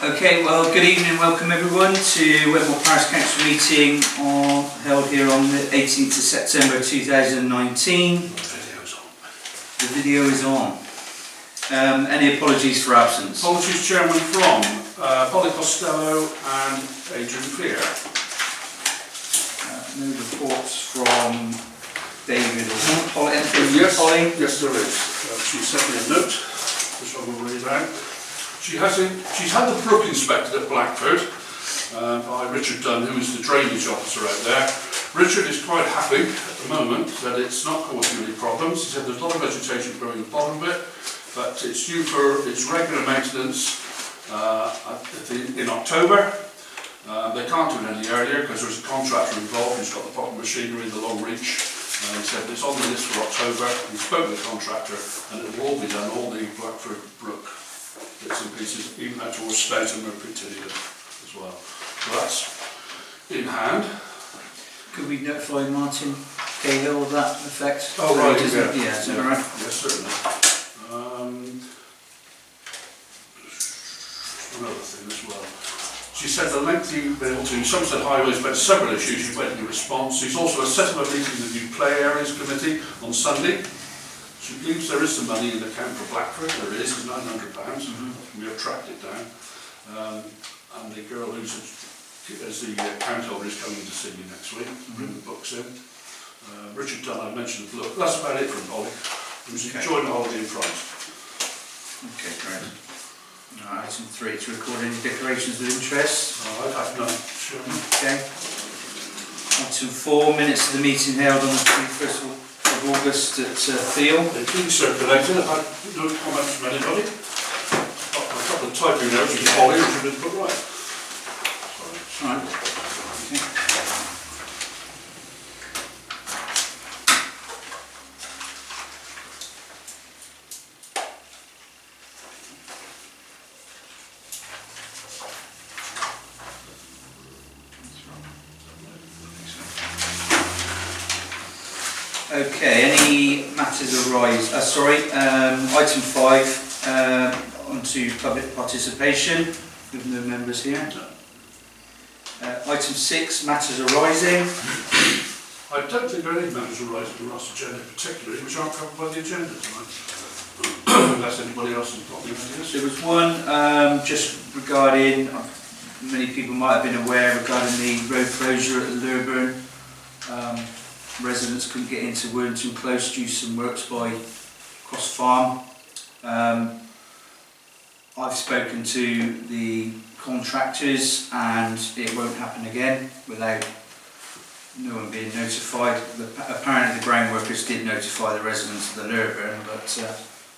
Okay, well, good evening, welcome everyone to Wedmore Parish Council meeting held here on the 18th of September 2019. The video is on. Any apologies for absence? Apologies, Chairman, from Polly Costello and Adrian Clear. No reports from David or Polly? Yes, Polly? yes there is. She sent me a note, which I will read out. She's had the brook inspected at Blackford by Richard Dunn, who is the drainage officer out there. Richard is quite happy at the moment that it's not causing any problems. He said there's a lot of vegetation growing at the bottom of it, but it's due for its regular maintenance in October. They can't do it any earlier because there's a contractor involved who's got the proper machinery, the long reach. He said it's on the list for October. He spoke with the contractor and it will all be done, all the Blackford Brook bits and pieces, even out towards Spout and Merputilia as well. So that's in hand. Could we notify Martin Cahill of that effect? Oh right, yeah, is that right? Yes, certainly. Another thing as well. She said the length you've been able to, Somerset Highways met several issues, you've waited in response. She's also a set up a meeting with the new play areas committee on Sunday. She believes there is some money in the account for Blackford. There is, it's £900. We have tracked it down. And the girl who's as the account holder is coming to see me next week, bring the books in. Richard Dunn, I mentioned the book. That's about it from Polly. Who's enjoying the holiday in France. Okay, great. Item 3, to record any declarations of interest. I have none. Sure. Okay. Item 4, minutes of the meeting held on the 21st of August at Theale. They've been circulated. I've had no comments from anybody. A couple of typing notes from Polly, which have been put right. Sorry. Right. Okay. Okay, any matters arise? Item 5, on to public participation, with no members here. Item 6, matters arising. I don't think there are any matters arising in last agenda particularly, which aren't covered by the agenda tonight. Unless anybody else has got any ideas. There was one just regarding, many people might have been aware, regarding the road closure at Lurburn. Residents couldn't get into Wellington Close due to some works by Cross Farm. I've spoken to the contractors and it won't happen again without no one being notified. Apparently the ground workers did notify the residents of the Lurburn, but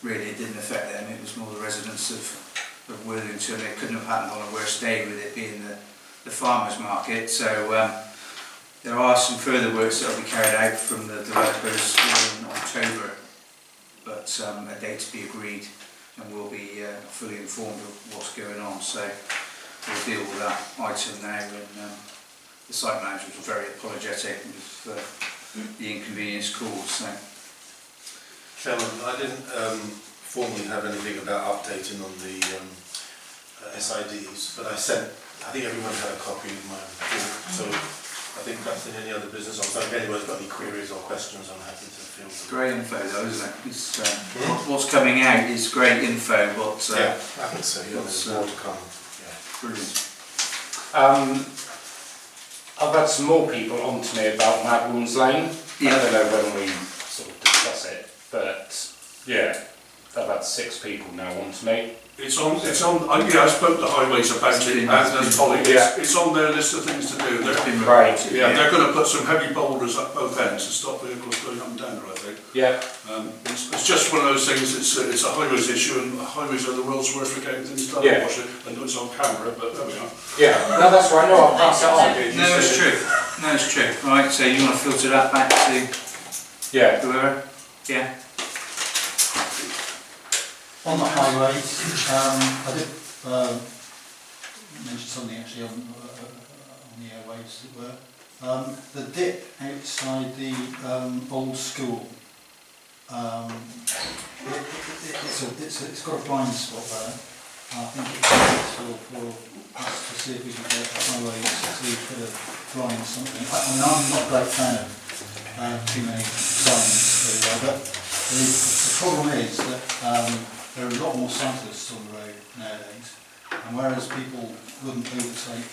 really it didn't affect them. It was more the residents of Wellington. It couldn't have happened on a worse day with it being the farmers market. So there are some further works that will be carried out from the developers in October, but a date to be agreed, and we'll be fully informed of what's going on. So we'll deal with that item now, and the site manager was very apologetic with the inconvenience caused. So. Chairman, I didn't formally have anything about updating on the SIDs, but I think everyone had a copy of my report, so I think that's in any other business. So if anyone's got any queries or questions, I'm happy to field them. Great info though, isn't it? It's, what's coming out is great info, but yeah, I think so. Yeah, there's more to come. Yeah. Brilliant. I've had some more people on to me about Madwounds Lane. Yeah. I don't know when we sort of discuss it, but yeah, I've had 6 people now on to me. It's on, yeah, I spoke to Highways about it, and as Polly, it's on their list of things to do. Right. Yeah, they're going to put some heavy boulders at both ends to stop vehicles going up and down there, I think. Yeah. It's just one of those things, it's a highways issue, and highways are the world's worst for getting things done. Yeah. I know it's on camera, but there we are. Yeah, no, that's right, no, I'll pass it on. No, it's true. No, it's true. Alright, so you want to filter that back to whoever? Yeah. On the highways, I did mention something actually on the airwaves, as it were. The dip outside the old school, it's got a blind spot there, I think it's useful for us to see if we can get the highway to put a drawing something. I mean, I'm not a great fan of too many signs everywhere, but the problem is that there are a lot more cyclists on the road nowadays, and whereas people wouldn't overtake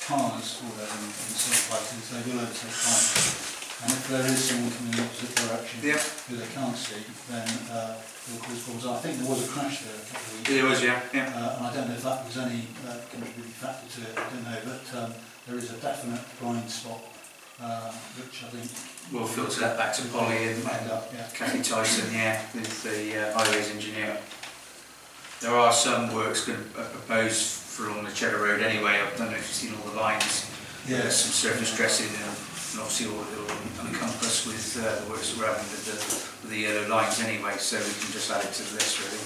cars or whatever in certain places, they will overtake bikes. And if there is someone coming in the opposite direction who they can't see, then it will cause problems. I think there was a crash there a couple of weeks ago. There was, yeah. And I don't know if that was any contributing factor to it, I don't know, but there is a definite blind spot, which I think... We'll filter that back to Polly and Cathy Tyson, with the highways engineer. There are some works proposed for along the Cheddar Road anyway. I don't know if you've seen all the lines. Yeah. There's some surface dressing and obviously all it will encompass with the works that we're having with the yellow lines anyway, so we can just add it to the list really.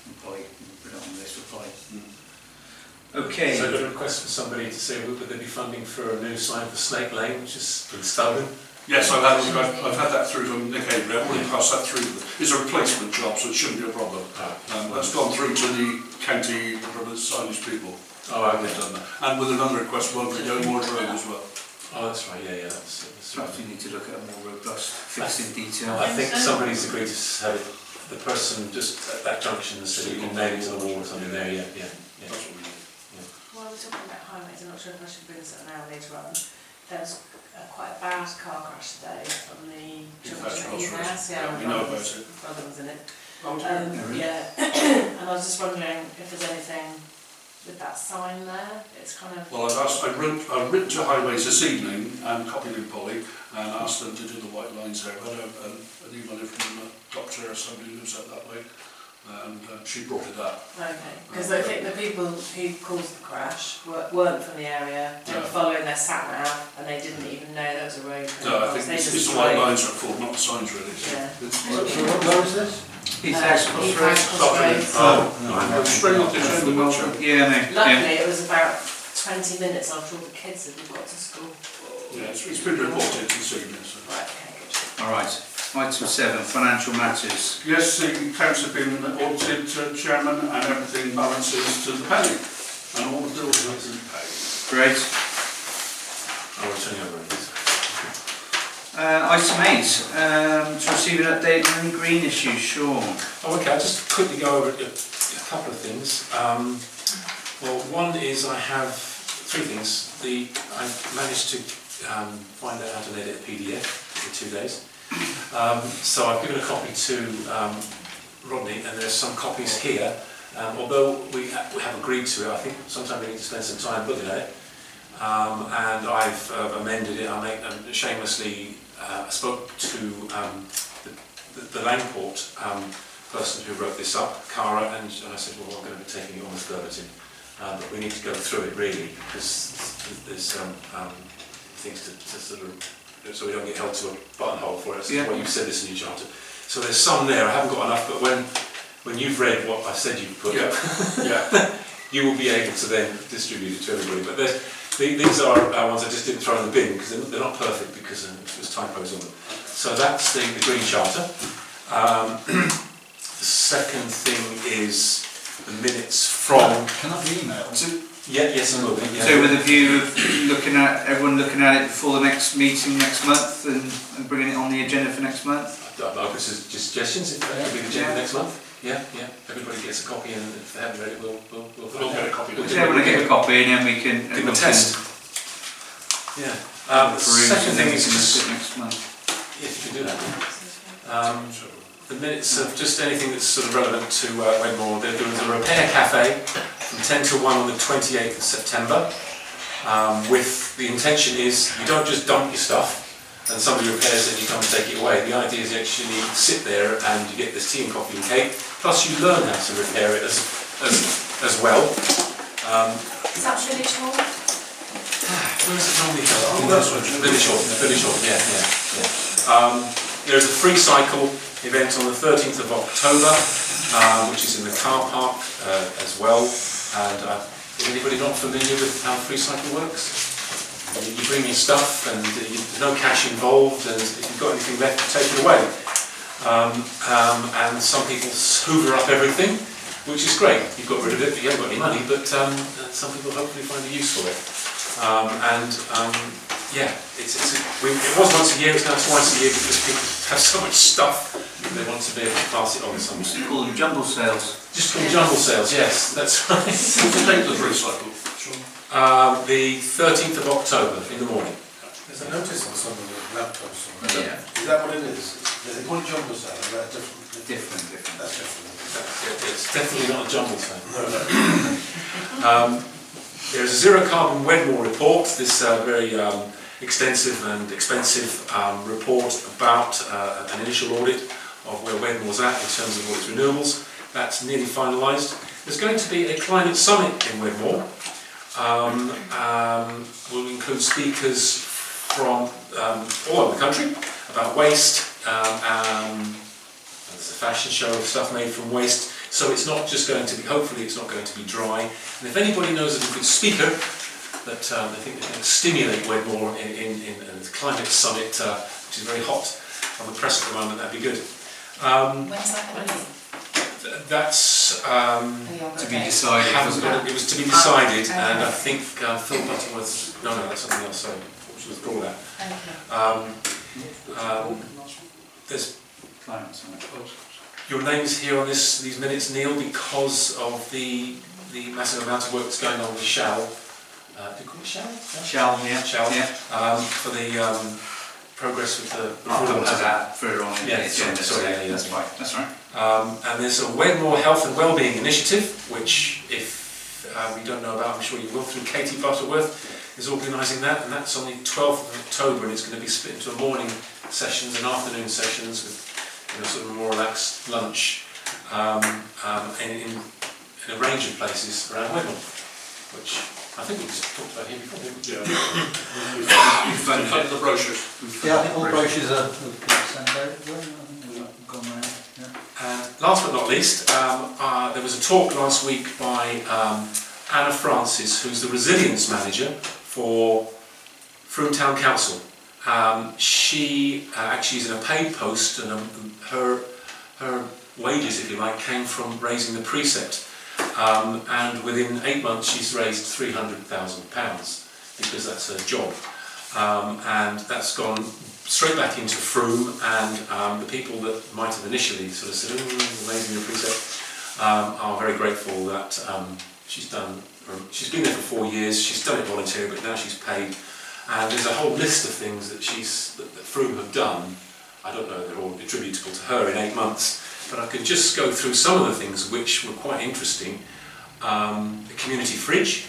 And Polly, put it on the list for Polly. Okay. So I've got a request for somebody to say would there be funding for a new sign for Snake Lane, which has been stolen? Yes, I've had that through from Nick Avery. I've already passed that through. It's a replacement job, so it shouldn't be a problem. That's gone through to the county signage people. Oh, okay. They've done that. And with another request, one for Wedmore Road as well. Oh, that's right, yeah, that's Perhaps we need to look at a more robust fix in detail. I think somebody's agreed to have it, the person just at that junction said you can nail it to the wall or something there, yeah. That's what we need. While we're talking about highways, I'm not sure if I should bring this up now or later on. There was quite a bad car crash today on the junction at Edenhouse. Yeah, we know about it. Brother was in it. Oh, And I was just wondering if there's anything with that sign there. It's kind of... Well, I've written to Highways this evening and copied in Polly and asked them to do the white lines there. I had an email from a doctor or somebody who lives out that way, and she brought it up. Okay, because I think the people who caused the crash weren't from the area, they were following their sat nav and they didn't even know there was a road. No, I think it's the white lines are full, not the signs really. Yeah. Where is this? Crossroads. Straight off the end of the butcher. Luckily, it was about 20 minutes after all the kids had got to school. Yeah, it's been reported this evening. So. Right, okay, good. All right. Item 7, financial matters. Yes, the accounts have been audited, Chairman, and everything balances to the penny, and all the bills have been paid. Great. I'll turn you over. Item 8, to receive an update on the green issue, Sean. Oh, okay, I'll just quickly go over a couple of things. Well, one is I have 3 things. I managed to find out how to edit a PDF in 2 days. So I've given a copy to Rodney, and there's some copies here. Although we have agreed to it, I think sometimes we need to spend some time looking at it. And I've amended it. I shamelessly spoke to the Langport person who wrote this up, Cara, and I said, well, I'm going to be taking it on as verbatim. But we need to go through it really, because there's things to sort of, so we don't get held to a buttonhole for it. That's what you've said this in your charter. So there's some there. I haven't got enough, but when you've read what I said you've put, you will be able to then distribute it to everybody. But these are ones I just didn't throw in the bin because they're not perfect because there's typos on them. So that's the Green Charter. The second thing is the minutes from... Can that be emailed? Yes, it will be. Yeah. So with a view of everyone looking at it before the next meeting next month and bringing it on the agenda for next month? I'd like suggestions if that could be the agenda next month. Yeah. Everybody gets a copy, and if they haven't read it, we'll get a copy. Everyone get a copy, and then we can give them a test. Yeah. The second thing is next month. Yes, you can do that. The minutes of just anything that's sort of relevant to Wedmore. There was a repair cafe from 10 till 1 on the 28th of September. With the intention is you don't just dump your stuff and somebody repairs it and you come and take it away. The idea is you actually sit there and you get this tea and coffee and cake, plus you learn how to repair it as well. Is that Village Hall? Where is it normally held? Village Hall, yeah. There's a free cycle event on the 13th of October, which is in the car park as well. And is anybody not familiar with how free cycle works? You bring your stuff and there's no cash involved, and if you've got anything left, take it away. And some people hoover up everything, which is great. You've got rid of it, but you haven't got any money, but some people hopefully find a use for it. Yeah, it was once a year, it's now twice a year because people have so much stuff they want to be able to pass it on to someone. Used to call them jumble sales. Just called jumble sales, yes, that's right. What's the date of the recycle? The 13th of October in the morning. There's a notice on some of the laptops. Yeah. Is that what it is? They call it jumbo sale, is that different? Different. That's different. It's definitely not a jumble sale. No. There's a zero carbon Wedmore report, this very extensive and expensive report about an initial audit of where Wedmore's at in terms of all its renewables. That's nearly finalised. There's going to be a climate summit in Wedmore. Will include speakers from all over the country about waste. There's a fashion show of stuff made from waste. So it's not just going to be, hopefully it's not going to be dry. And if anybody knows of a good speaker that they think they can stimulate Wedmore in the climate summit, which is very hot on the press at the moment, that'd be good. When's that going to be? That's To be decided. it was to be decided, and I think Phil Butterworth. No, that's something else. Sorry, should withdraw that. There's Climate summit. your name's here on these minutes, Neil, because of the massive amount of work that's going on with Shell. Do you call it Shell? Shall, yeah. Shell. Yeah. For the progress with the. I'll come to that further on in the Yeah, agenda. sorry, so yeah. That's right. That's right. And there's a Wedmore Health and Wellbeing Initiative, which if we don't know about, I'm sure you will, through Katie Butterworth, is organising that, and that's on the 12th of October, and it's going to be split into morning sessions and afternoon sessions with sort of a more relaxed lunch in a range of places around Wedmore, which I think we just talked about here before, didn't we? Yeah. You've funded the brochures. Yeah, I think all brochures are sent out. I think we've gone around. Yeah. And last but not least, there was a talk last week by Anna Francis, who's the resilience manager for Frome Town Council. She actually is in a paid post, and her wages, if you like, came from raising the precept. And within 8 months she's raised £300,000 because that's her job. And that's gone straight back into Frome, and the people that might have initially sort of said, raising the precept, are very grateful that she's been there for 4 years, she's done it voluntarily, but now she's paid. And there's a whole list of things that that Frome have done. I don't know if they're all attributable to her in 8 months, but I could just go through some of the things which were quite interesting. The community fridges,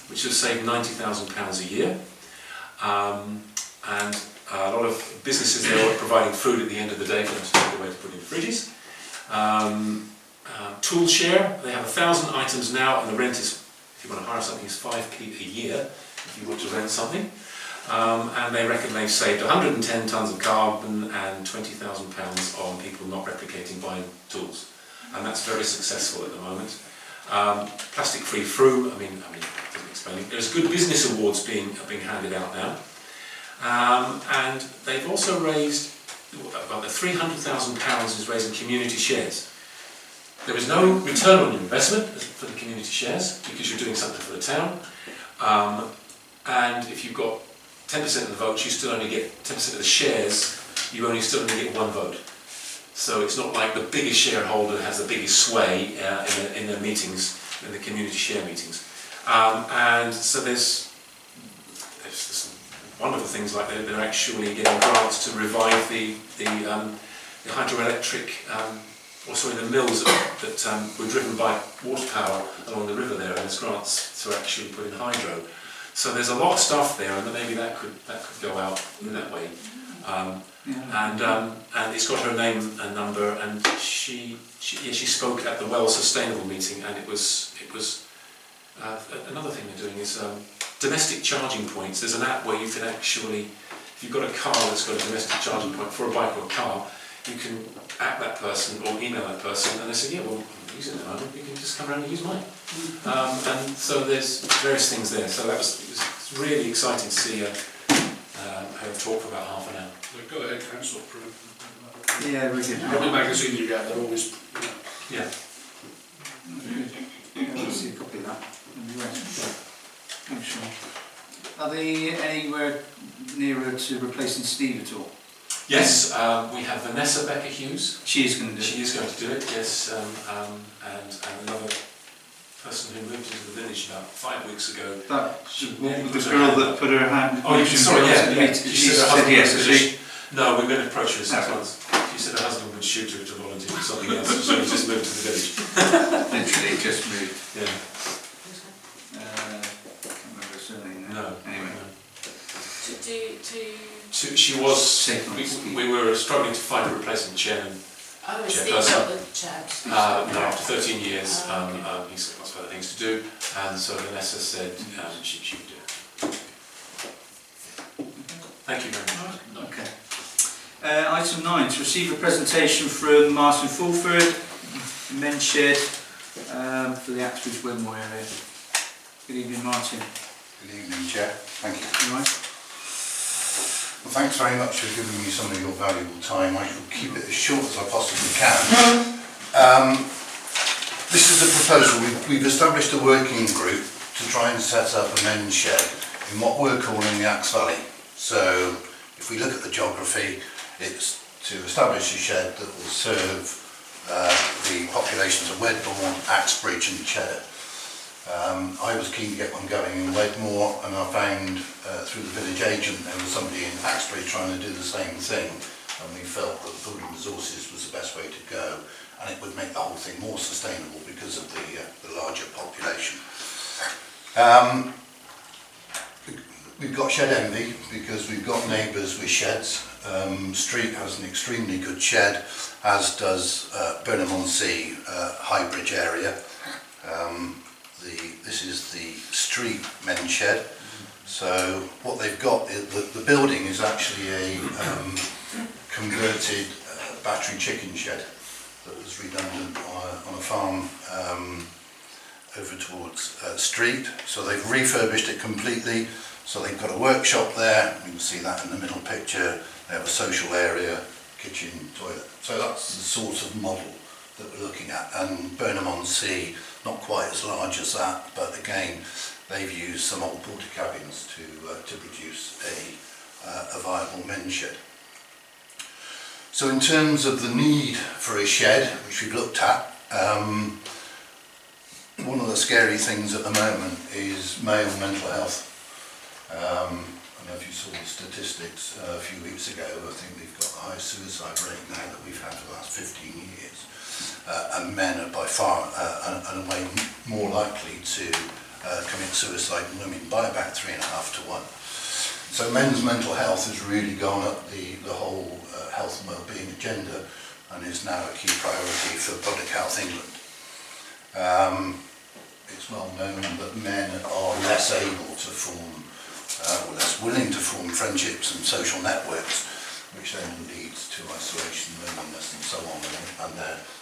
which have saved £90,000 a year. And a lot of businesses there are providing food at the end of the day for them to take away to put in fridges. Tool share, they have 1,000 items now, and the rent is, if you want to hire something, is 5p a year if you want to rent something. And they reckon they've saved 110 tonnes of carbon and £20,000 on people not replicating buying tools. And that's very successful at the moment. Plastic-free Frome, I mean, doesn't explain it. There's good business awards being handed out now. And they've also raised, well, the £300,000 is raised in community shares. There is no return on your investment for the community shares because you're doing something for the town. And if you've got 10% of the votes, you still only get 10% of the shares, you still only get one vote. So it's not like the biggest shareholder has the biggest sway in the meetings, in the community share meetings. And so there's wonderful things like they're actually getting grants to revive the hydroelectric, the mills that were driven by water power along the river there, and there's grants to actually put in hydro. So there's a lot of stuff there, and maybe that could go out in that way. And it's got her name and number, and she spoke at the Well Sustainable meeting, and it was another thing they're doing is domestic charging points. There's an app where you can actually, if you've got a car that's got a domestic charging point for a bike or a car, you can app that person or email that person, and they say, yeah, well, I'm using it at the moment, you can just come around and use mine. And so there's various things there. So it was really exciting to see her talk for about half an hour. Go ahead, Council. Yeah, we did. Every magazine you get, they're always. Yeah. Are they anywhere nearer to replacing Steve at all? Yes, we have Vanessa Becker Hughes. She is going to do it. She is going to do it, yes, and another person who moved into the village about 5 weeks ago. That She the nearly put her girl hand that up. put her hand. Oh, sorry, yeah. She said yes. Has she? No, we're going to approach her 6 Okay. months. She said her husband would shoot her to volunteer for something else, so she just moved to the village. Literally just moved. Yeah. Can't remember her surname now. No. Anyway. No. She was. Taken on We, Steve. we were struggling to find a replacement chairman. Oh, it's Chair the person. not the chair. No, after 13 years, Oh, okay. he's got lots of other things to do, and so Vanessa said she would do it. Thank you very much. Okay. Item 9, to receive a presentation from Martin Fulford, Men's Shed, for the Axbridge Wedmore area. Good evening, Martin. Good evening, Chair. Thank you. You all right? Well, thanks very much for giving me some of your valuable time. I shall keep it as short as I possibly can. This is a proposal. We've established a working group to try and set up a men's shed in what we're calling the Axe Valley. So, if we look at the geography, it's to establish a shed that will serve the populations of Wedmore, Axbridge and Cheddar. I was keen to get one going in Wedmore, and I found through the village agent there was somebody in Axbridge trying to do the same thing, and we felt that building resources was the best way to go, and it would make the whole thing more sustainable because of the larger population. We've got shed envy because we've got neighbours with sheds. Street has an extremely good shed, as does Burnham-on-Sea, Highbridge area. This is the Street men's shed. So what they've got, the building is actually a converted battery chicken shed that was redundant on a farm over towards Street. So they've refurbished it completely. So they've got a workshop there, you can see that in the middle picture. They have a social area, kitchen, toilet. So that's the sort of model that we're looking at. And Burnham-on-Sea, not quite as large as that, but again, they've used some old porter cabins to produce a viable men's shed. So in terms of the need for a shed, which we've looked at, one of the scary things at the moment is male mental health. I don't know if you saw the statistics a few weeks ago. I think we've got the highest suicide rate now that we've had for the last 15 years. And men are by far and away more likely to commit suicide than women by about 3.5 to 1. So men's mental health has really gone up the whole health and wellbeing agenda and is now a key priority for Public Health England. It's well known that men are less able to form or less willing to form friendships and social networks, which then leads to isolation, loneliness and so on, and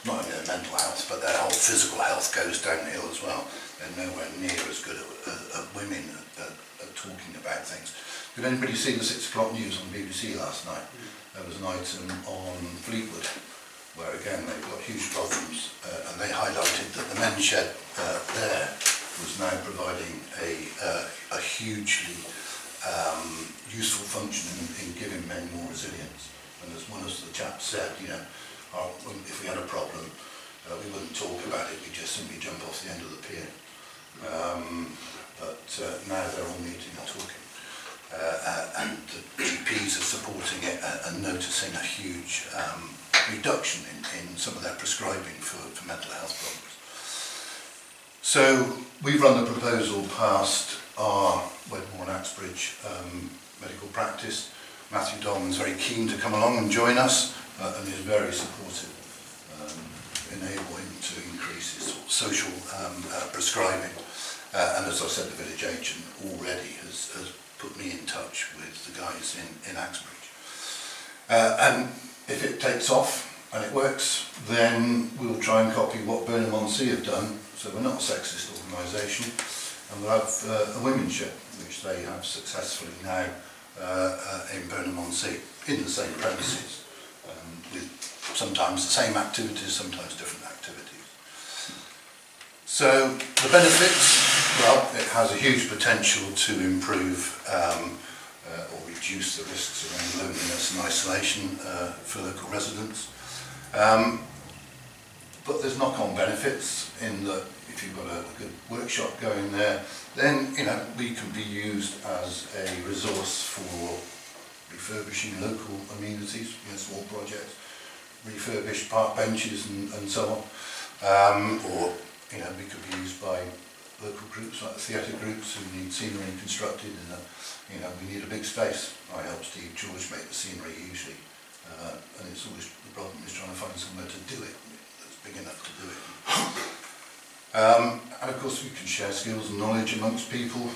not only their mental health but their whole physical health goes downhill as well. They're nowhere near as good at women at talking about things. Did anybody see the 6 o'clock news on BBC last night? There was an item on Fleetwood where again they've got huge problems and they highlighted that the men's shed there was now providing a hugely useful function in giving men more resilience. And as one of the chaps said, you know, if we had a problem, we wouldn't talk about it, we'd just simply jump off the end of the pier. But now they're all meeting and talking. And the GPs are supporting it and noticing a huge reduction in some of their prescribing for mental health problems. So we've run the proposal past our Wedmore and Axbridge medical practice. Matthew Dolman's very keen to come along and join us and is very supportive, enable him to increase his social prescribing. And as I said, the village agent already has put me in touch with the guys in Axbridge. And if it takes off and it works, then we'll try and copy what Burnham-on-Sea have done. So we're not a sexist organisation, and we'll have a women's shed, which they have successfully now in Burnham-on-Sea, in the same premises, with sometimes the same activities, sometimes different activities. So the benefits, Well, it has a huge potential to improve or reduce the risks around loneliness and isolation for local residents. But there's knock-on benefits in that if you've got a good workshop going there, then we can be used as a resource for refurbishing local amenities, small projects, refurbished park benches and so on. Or we could be used by local groups like the theatre groups who need scenery constructed, and we need a big space. I help Steve George make the scenery usually, and it's always the problem is trying to find somewhere to do it that's big enough to do it. And of course we can share skills and knowledge amongst people.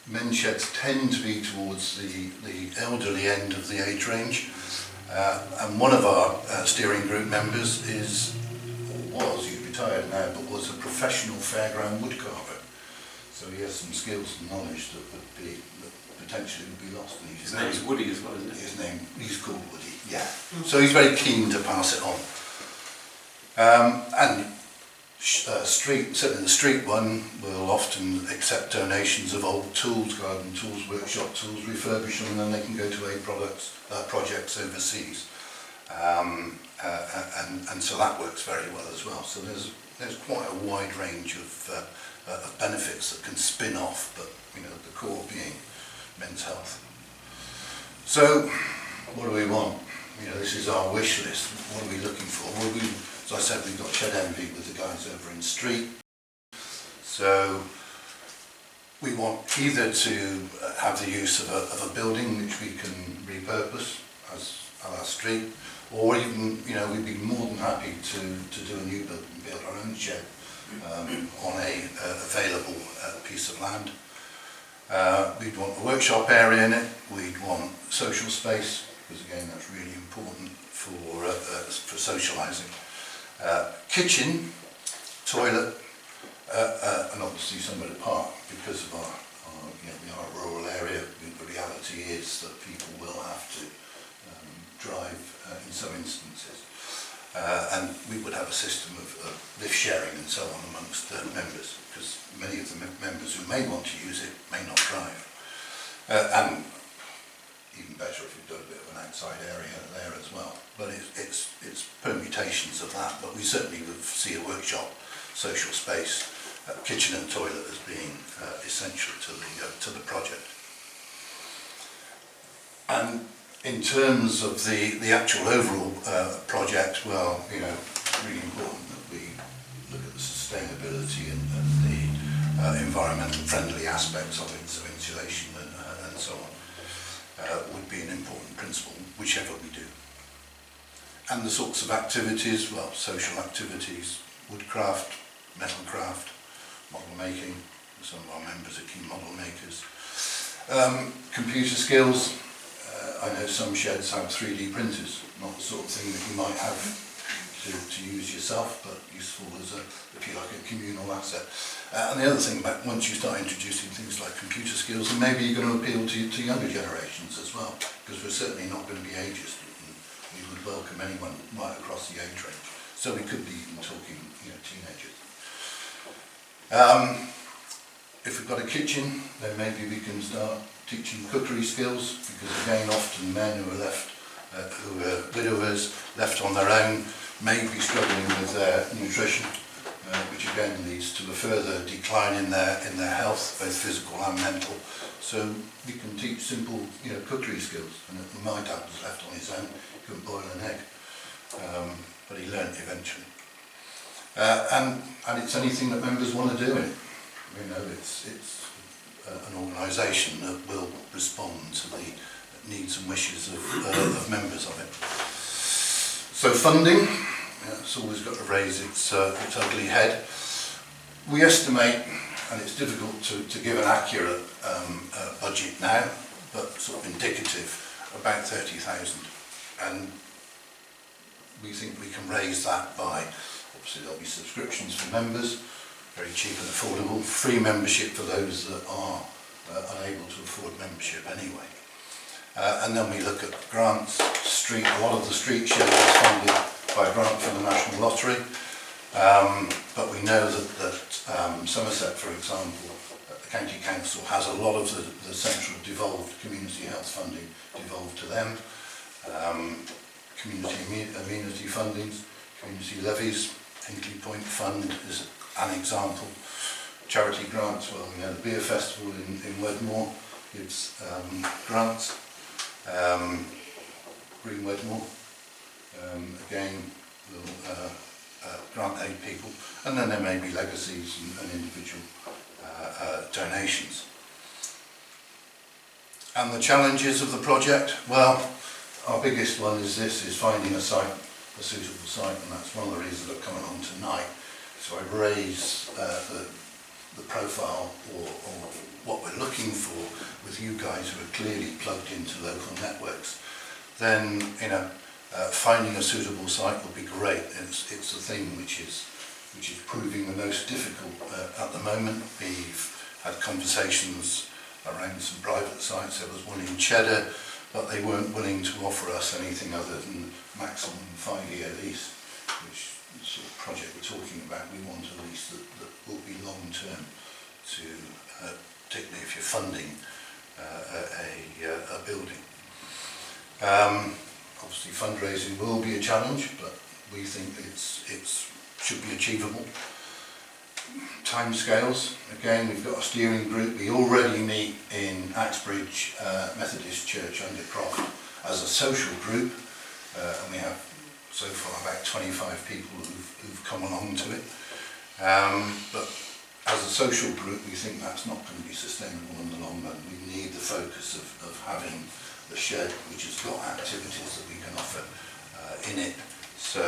Men's sheds tend to be towards the elderly end of the age range, and one of our steering group members is, or was, he's retired now, but was a professional fairground woodcarver. So he has some skills and knowledge that potentially would be lost. And His name's Woody as well, isn't it? He's called Woody, yeah. So he's very keen to pass it on. Certainly the street one will often accept donations of old tools, garden tools, workshop tools, refurbish them, and then they can go to aid projects overseas. And so that works very well as well. So there's quite a wide range of benefits that can spin off, but the core being men's health. So what do we want? This is our wish list. What are we looking for? Well, as I said, we've got shed envy with the guys over in Street. So we want either to have the use of a building which we can repurpose as our street, or even, we'd be more than happy to do a new build and build our own shed on a available piece of land. We'd want a workshop area in it. We'd want social space, because again that's really important for socialising. Kitchen, toilet, and obviously somewhere to park, because of our we are a rural area. The reality is that people will have to drive in some instances, and we would have a system of lift sharing and so on amongst members, because many of the members who may want to use it may not drive, and even better if we've got a bit of an outside area there as well. But it's permutations of that, but we certainly would see a workshop, social space, kitchen and toilet as being essential to the project. And in terms of the actual overall project, well, really important that we look at the sustainability and the environmental friendly aspects of it, so insulation and so on, would be an important principle, whichever we do. And the sorts of activities, well, social activities, woodcraft, metalcraft, model making, some of our members are keen model makers. Computer skills, I know some sheds have 3D printers, not the sort of thing that you might have to use yourself, but useful as if you like, a communal asset. And the other thing about once you start introducing things like computer skills, and maybe you're going to appeal to younger generations as well, because we're certainly not going to be ageist. We would welcome anyone right across the age range. So we could be even talking, teenagers. If we've got a kitchen, then maybe we can start teaching cookery skills, because again, often men who are left, who are widowers, left on their own, may be struggling with their nutrition, which again leads to a further decline in their health, both physical and mental. So we can teach simple, cookery skills. And my dad was left on his own; he couldn't boil an egg, but he learnt eventually. And it's anything that members want to do in it. It's an organisation that will respond to the needs and wishes of members of it. So funding, it's always got to raise its ugly head. We estimate, and it's difficult to give an accurate budget now, but sort of indicative, about 30,000. And we think we can raise that by, obviously there'll be subscriptions for members, very cheap and affordable, free membership for those that are unable to afford membership anyway. And then we look at grants. A lot of the street sheds is funded by a grant from the National Lottery, but we know that Somerset, for example, the County Council has a lot of the central devolved community health funding devolved to them. Community amenity fundings, community levies, Hinkley Point Fund is an example. Charity grants, well, we had a beer festival in Wedmore, gives grants. Green Wedmore, again, will grant aid people, and then there may be legacies and individual donations. And the challenges of the project, well, our biggest one is finding a site, a suitable site, and that's one of the reasons I've come along tonight. So I raise the profile or what we're looking for with you guys who are clearly plugged into local networks. Then, finding a suitable site would be great. It's the thing which is proving the most difficult at the moment. We've had conversations around some private sites. There was one in Cheddar, but they weren't willing to offer us anything other than maximum 5-year lease, which the sort of project we're talking about, we want a lease that will be long term, to particularly if you're funding a building. Obviously fundraising will be a challenge, but we think it should be achievable. Timescales, again, we've got a steering group. We already meet in Axbridge Methodist Church under Croft as a social group, and we have so far about 25 people who've come along to it. But as a social group, we think that's not going to be sustainable in the long run. We need the focus of having the shed, which has got activities that we can offer in it. So,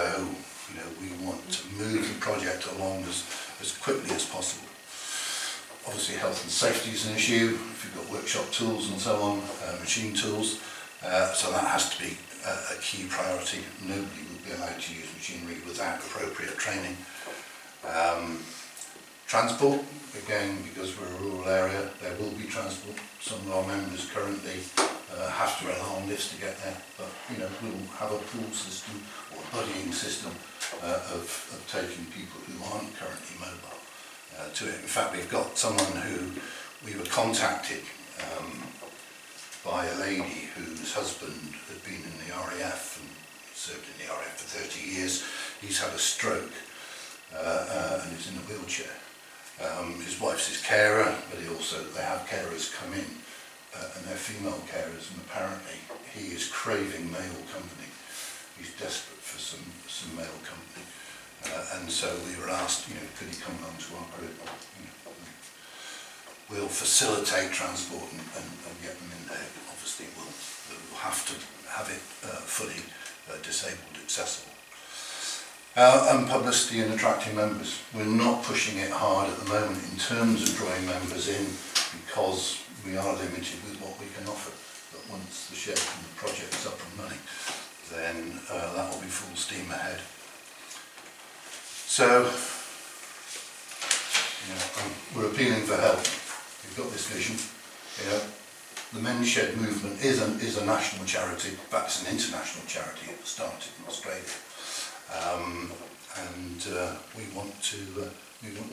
we want to move the project along as quickly as possible. Obviously, health and safety is an issue. If you've got workshop tools and so on, machine tools, so that has to be a key priority. Nobody will be allowed to use machinery without appropriate training. Transport, again, because we're a rural area, there will be transport. Some of our members currently have to rely on lifts to get there, but we'll have a pool system or a buddying system of taking people who aren't currently mobile to it. In fact, we've got someone who we were contacted by a lady whose husband had been in the RAF and served in the RAF for 30 years. He's had a stroke and is in a wheelchair. His wife's his carer, but they have carers come in, and they're female carers, and apparently he is craving male company. He's desperate for some male company, and so we were asked, could he come along to our group? We'll facilitate transport and get them in there. Obviously, we'll have to have it fully disabled accessible. And publicity and attracting members. We're not pushing it hard at the moment in terms of drawing members in, because we are limited with what we can offer. But once the shed and the project's up and running, then that will be full steam ahead. So, we're appealing for help. We've got this vision. The men's shed movement is a national charity. In fact, it's an international charity. It started in Australia. We want to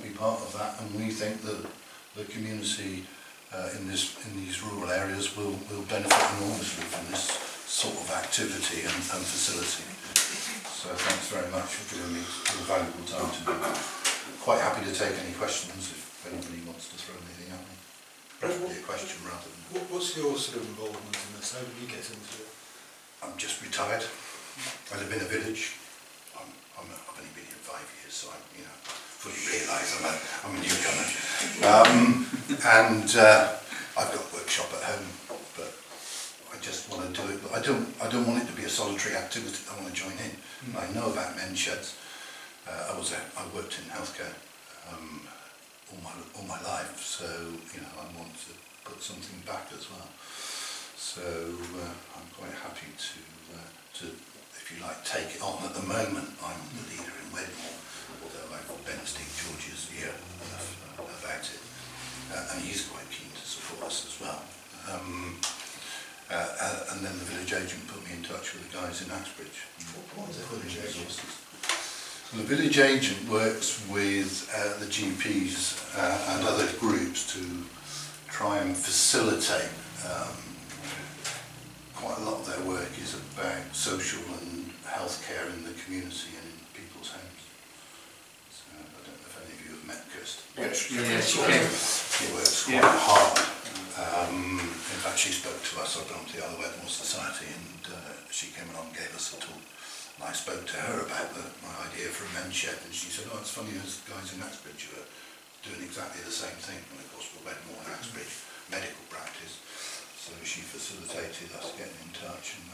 be part of that, and we think that the community in these rural areas will benefit enormously from this sort of activity and facility. So thanks very much for giving me the valuable time tonight. Quite happy to take any questions if anybody wants to throw anything at me. Preferably a question rather than... What's your sort of involvement in this? How did you get into it? I'm just retired. I live in a village. I've only been here 5 years, so I fully realise I'm a newcomer. I've got a workshop at home, but I just want to do it. But I don't want it to be a solitary activity. I want to join in. I know about men's sheds. I worked in healthcare all my life, so I want to put something back as well. So I'm quite happy to, if you like, take it on. At the moment, I'm the leader in Wedmore, although I've got Ben Steve George's here about it, and he's quite keen to support us as well. And then the village agent put me in touch with the guys in Axbridge. What is a village agent? The village agent works with the GPs and other groups to try and facilitate. Quite a lot of their work is about social and healthcare in the community and in people's homes. So I don't know if any of you have met Kirsten. Yes, okay. She works quite hard. In fact, she spoke to us up on the other Wedmore Society, and she came along and gave us a talk. And I spoke to her about my idea for a men's shed, and she said, "Oh, it's funny, there's guys in Axbridge who are doing exactly the same thing." And of course, we're Wedmore and Axbridge medical practice, so she facilitated us getting in touch, and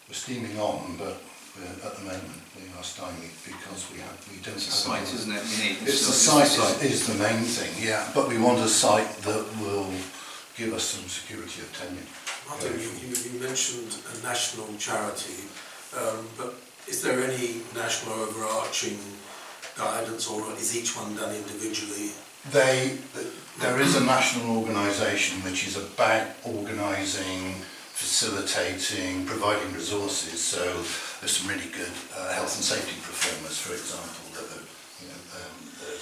we're steaming on, but at the moment we are stymied because we don't It's a site, isn't it? You need it's the site is the main thing, yeah, but we want a site that will give us some security of tenure. Martin, you mentioned a national charity, but is there any national overarching guidance, or is each one done individually? There is a national organisation which is about organising, facilitating, providing resources. So there's some really good health and safety performers, for example, that are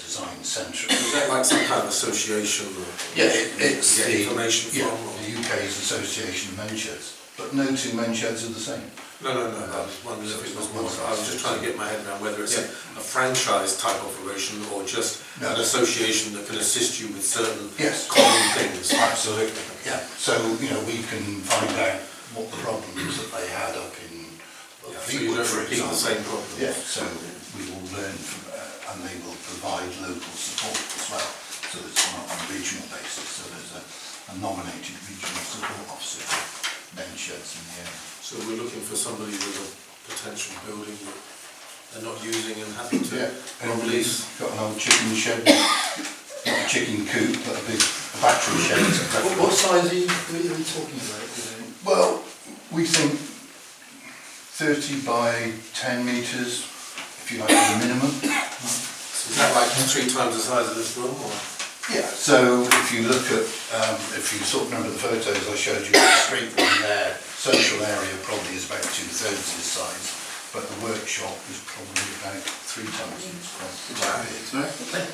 designed centrally. Is that like some kind of association? Yeah, it's get information from? The UK's Association of Men's Sheds, but no two men's sheds are the same. No. I was wondering if it was more. I was just trying to get my head around whether it's a franchise type operation or just an association that can assist you with certain common things. Absolutely. Yeah. So we can find out what the problems that they had up in. So you don't repeat the same problem. Yeah. So we will learn from, and they will provide local support as well. So it's not on a regional basis. So there's a nominated regional support officer for men's sheds in the area. So we're looking for somebody with a potential building that they're not using and happy to Everybody's got an old chicken shed, not a chicken coop, but a big battery shed. What size are you talking about? Well, we think 30 by 10 metres, if you like, the minimum. So is that like 3 times the size of this room? Or? Yeah, so if you look at, if you sort of remember the photos I showed you of the street one there, social area probably is about 2/3 this size, but the workshop is probably about 3 times as big.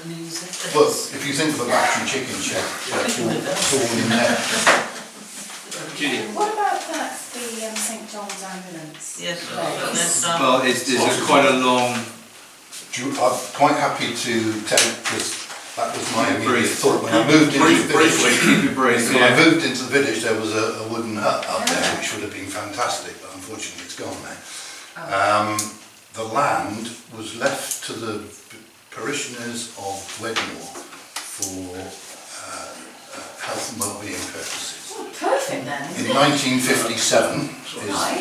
Well, if you think of a battery chicken shed, it's all in there. What about the St John's ambulance? Yes, Well, there's quite a long... I'm quite happy to take this. That was my immediate thought when I moved into the Briefly, village. keep it brief, When I moved into the village, there was a wooden hut up there, which would have been fantastic, but unfortunately it's gone now. The land was left to the parishioners of Wedmore for health and wellbeing purposes. Oh, perfect then. In 1957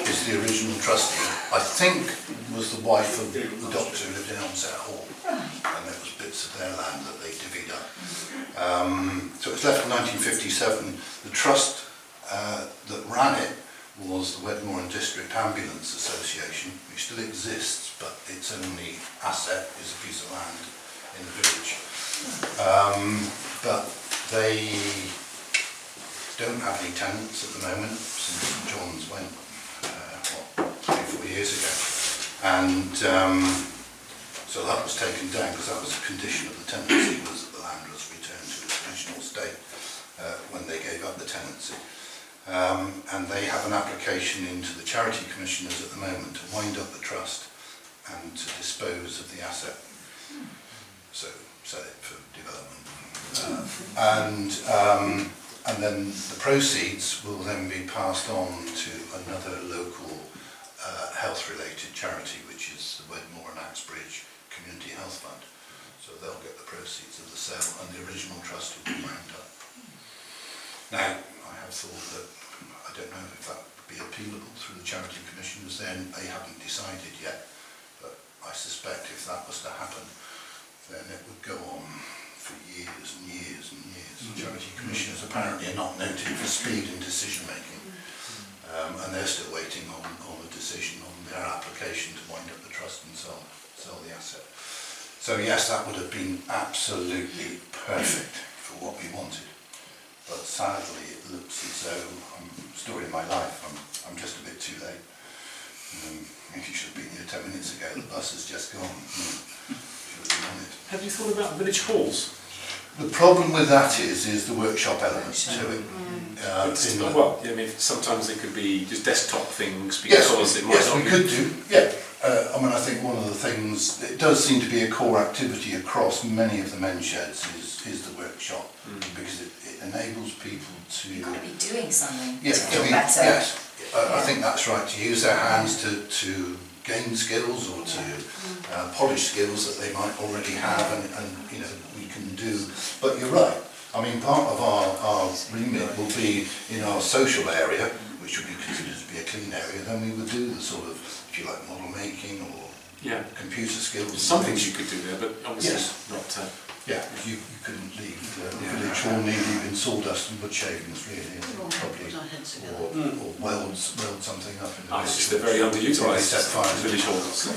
is the original trustee. I think was the wife of the doctor who lived in Elmsett Hall, and there was bits of their land that they divvied up. So it was left in 1957. The trust that ran it was the Wedmore and District Ambulance Association, which still exists, but its only asset is a piece of land in the village. But they don't have any tenants at the moment since St John's went, 3-4 years ago. And so that was taken down because that was a condition of the tenancy, was that the land was returned to its original state when they gave up the tenancy. And they have an application into the charity commissioners at the moment to wind up the trust and to dispose of the asset. So sell it for development. And then the proceeds will then be passed on to another local health-related charity, which is the Wedmore and Axbridge Community Health Fund. So they'll get the proceeds of the sale, and the original trust will be wound up. Now, I have thought that, I don't know if that would be appealable through the charity commissioners, then they haven't decided yet, but I suspect if that was to happen, then it would go on for years and years and years. Charity commissioners apparently are not noted for speed in decision making, and they're still waiting on a decision on their application to wind up the trust and sell the asset. So yes, that would have been absolutely perfect for what we wanted, but sadly it looks as though, story of my life, I'm just a bit too late. You should have been here 10 minutes ago, the bus has just gone. Should have been on it. Have you thought about village halls? The problem with that is the workshop element to it. Well, I mean, sometimes it could be just desktop things because it might yes, not we be. could do, yeah. I mean, I think one of the things, it does seem to be a core activity across many of the men's sheds is the workshop, because it enables people to... You've got to be doing something Yeah, to feel I mean, better. yes, I think that's right, to use their hands to gain skills or to polish skills that they might already have, and you know, we can do. But you're right, I mean, part of our remit will be in our social area, which would be considered to be a clean area. Then we would do the sort of, if you like, model making or computer skills. Some things you could do there, but obviously not. Yeah, you couldn't leave the village hall needing in sawdust and wood shavings, really, and probably, or weld something up in the village. It's they're very underutilised. Set fire. Village halls.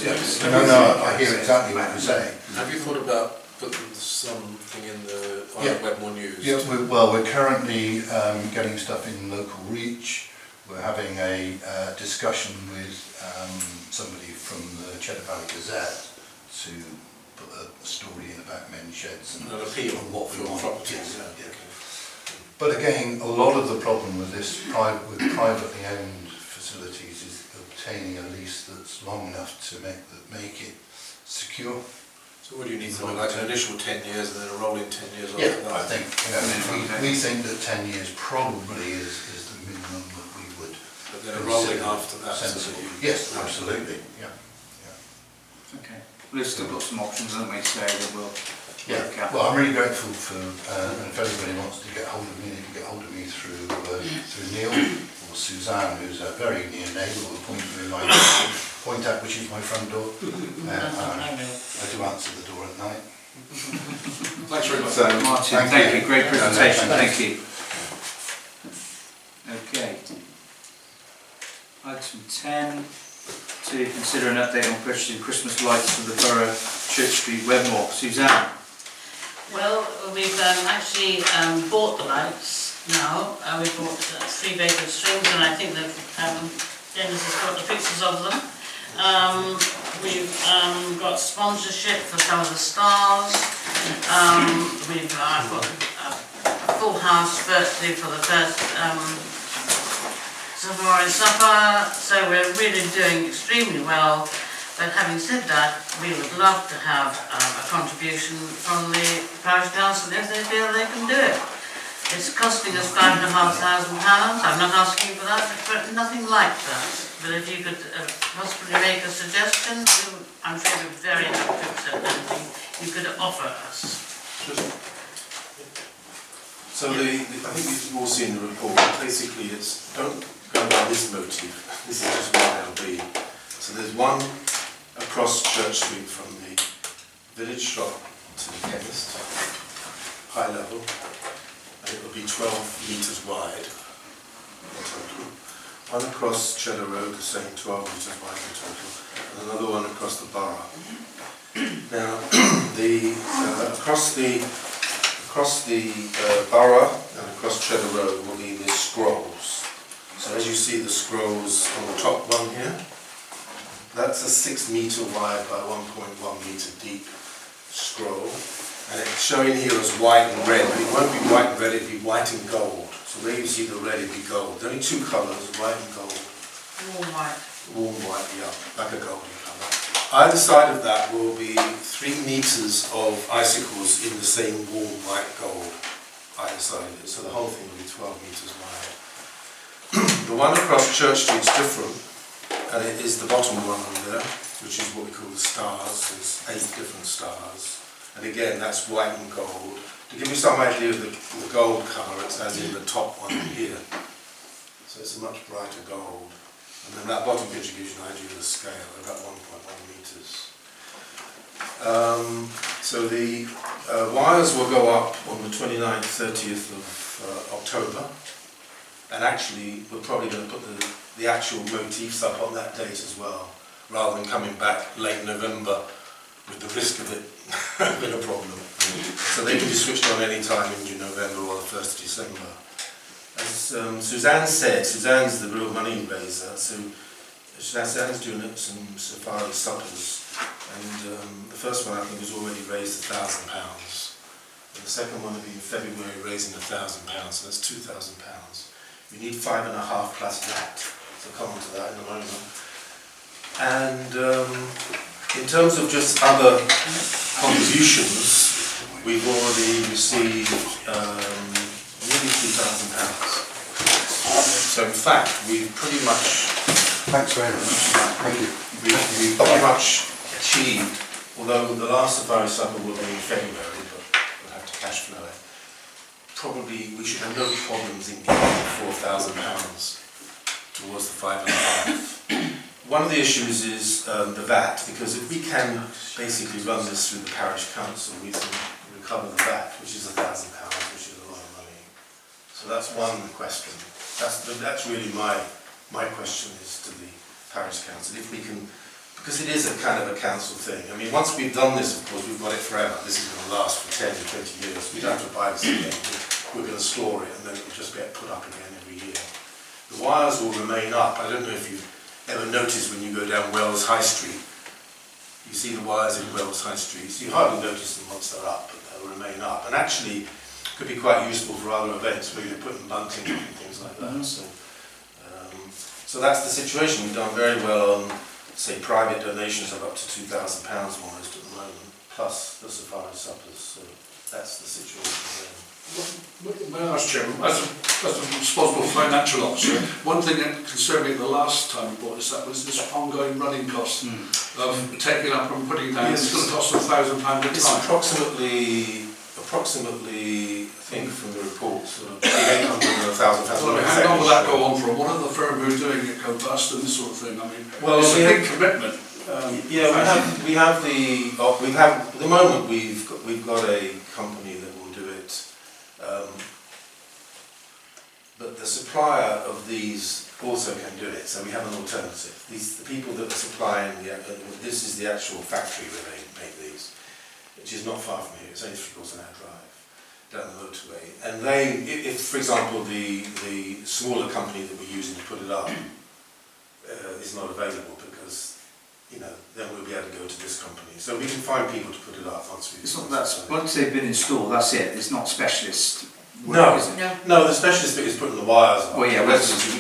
Yes. No, I hear exactly what you're saying. Have you thought about putting something in the Wedmore News? Yeah, we're currently getting stuff in local reach. We're having a discussion with somebody from the Cheddar Valley Gazette to put a story in about men's sheds and appeal on what we want. properties. Yeah. But again, a lot of the problem with this with privately owned facilities is obtaining a lease that's long enough to make it secure. So what do you need? Like an initial 10 years and then a rolling 10 years after Yeah, that? I think we think that 10 years probably is the minimum that we would. But then a rolling after that. Sensible. Yes, absolutely. Yeah. Okay. We've still got some options, haven't we, so that we'll work out. Well, I'm really grateful for, and if anybody wants to get hold of me, they can get hold of me through Neil or Suzanne, who's a very near neighbour, will point me in my point out which is my front door. I do answer the door at night. Thanks very much. So, Martin, thank you. Great presentation. Thank Thank you. Okay. Item 10, to consider an update on purchasing Christmas lights for the Borough Church Street, Wedmore. Suzanne. Well, we've actually bought the lights now. We bought 3 vapor strings, and I think that Dennis has got the pictures of them. We've got sponsorship for some of the stars. We've got a full house birthday for the first Savoy supper, so we're really doing extremely well. But having said that, we would love to have a contribution from the Parish Council if they feel they can do it. It's costing us £5,500. I'm not asking for that, but nothing like that. But if you could possibly make a suggestion, I'm sure we're very happy to accept anything you could offer us. So I think you've all seen the report. Basically, it's don't go by this motive. This is just one LB. So there's one across Church Street from the village shop to the chemist, high level, and it will be 12 metres wide in total. One across Cheddar Road, the same 12 metres wide in total, and another one across the borough. Now, across the borough and across Cheddar Road will be the scrolls. So as you see the scrolls on the top one here, that's a 6 metre wide by 1.1 metre deep scroll, and it's showing here as white and red, but it won't be white and red, it'll be white and gold. So where you see the red, it'll be gold. There are only 2 colours, white and gold. Warm white. Warm white, yeah, like a golden colour. Either side of that will be 3 metres of icicles in the same warm white gold, either side of it. So the whole thing will be 12 metres wide. The one across Church Street is different, and it is the bottom one on there, which is what we call the stars. There's 8 different stars, and again that's white and gold. To give you some idea of the gold colour, it's as in the top one here. So it's a much brighter gold. And then that bottom picture gives you an idea of the scale, about 1.1 metres. So the wires will go up on the 29th, 30th of October. And actually, we're probably going to put the actual motifs up on that date as well, rather than coming back late November with the risk of it being a problem. So they can be switched on any time in November or the 1st of December. As Suzanne said, Suzanne's the real money raiser, so Dan's donuts and safari suppers, and the first one I think was already raised £1,000, and the second one will be in February raising £1,000, so that's £2,000. You need 5.5 plus that, so I'll come on to that in a moment. And in terms of just other contributions, we've already received nearly £2,000. So in fact, we've pretty much... Thanks very much. Thank you. We've pretty much achieved, although the last safari supper will be in February, but we'll have to cash flow it. Probably we should have no problems in getting £4,000 towards the 5.5. One of the issues is the VAT, because if we can basically run this through the Parish Council, we can recover the VAT, which is £1,000, which is a lot of money. So that's one question. That's really my question is to the Parish Council, if we can, because it is a kind of a council thing. I mean, once we've done this, of course, we've got it forever. This is going to last for 10 to 20 years. We don't have to buy this again. We're going to store it, and then it will just get put up again every year. The wires will remain up. I don't know if you've ever noticed when you go down Wells High Street, you see the wires in Wells High Street. So you hardly notice them once they're up, but they'll remain up. And actually, could be quite useful for other events where you're putting bunting and things like that. So that's the situation. We've done very well on, say, private donations of up to £2,000 almost at the moment, plus the safari suppers. So that's the situation there. May I ask, Chairman, as a responsible financial officer, one thing that concerned me the last time we brought this up was this ongoing running cost of taking up and putting down. Yes. It's going to cost £1,000 a time. It's approximately, I think from the report, sort of £800 and £1,000. Well, how long will that go on for? What are the firm who are doing it go bust and this sort of thing? I mean, well, it's a big commitment. At the moment we've got a company that will do it, but the supplier of these also can do it, so we have an alternative. The people that are supplying, this is the actual factory where they make these, which is not far from here. It's only 3/4 hour drive down the motorway. And if for example the smaller company that we're using to put it up is not available, because then we'll be able to go to this company. So we can find people to put it up once we. It's not that. Once they've been installed, that's it. It's not specialist work, is it? No, the specialist bit is putting the wires on. Well, yeah,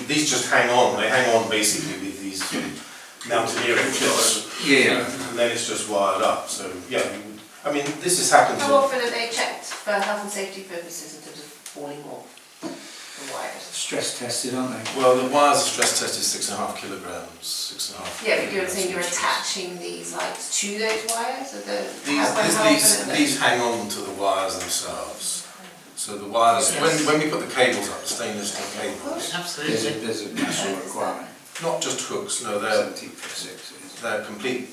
these just hang on. They hang on basically with these mountaineering clips. Yeah. And then it's just wired up. So yeah, I mean, this has happened. How often are they checked for health and safety purposes in terms of falling off the wires? Stress tested, aren't they? Well, the wires are stress tested 6.5 kilograms, 6.5. Yeah, but you're saying you're attaching these lights to those wires? Or These hang on to the wires themselves. So the wires, Yes. when we put the cables up, the stainless steel cables, Absolutely. There's a national requirement. not just hooks, no, they're 17.6. they're complete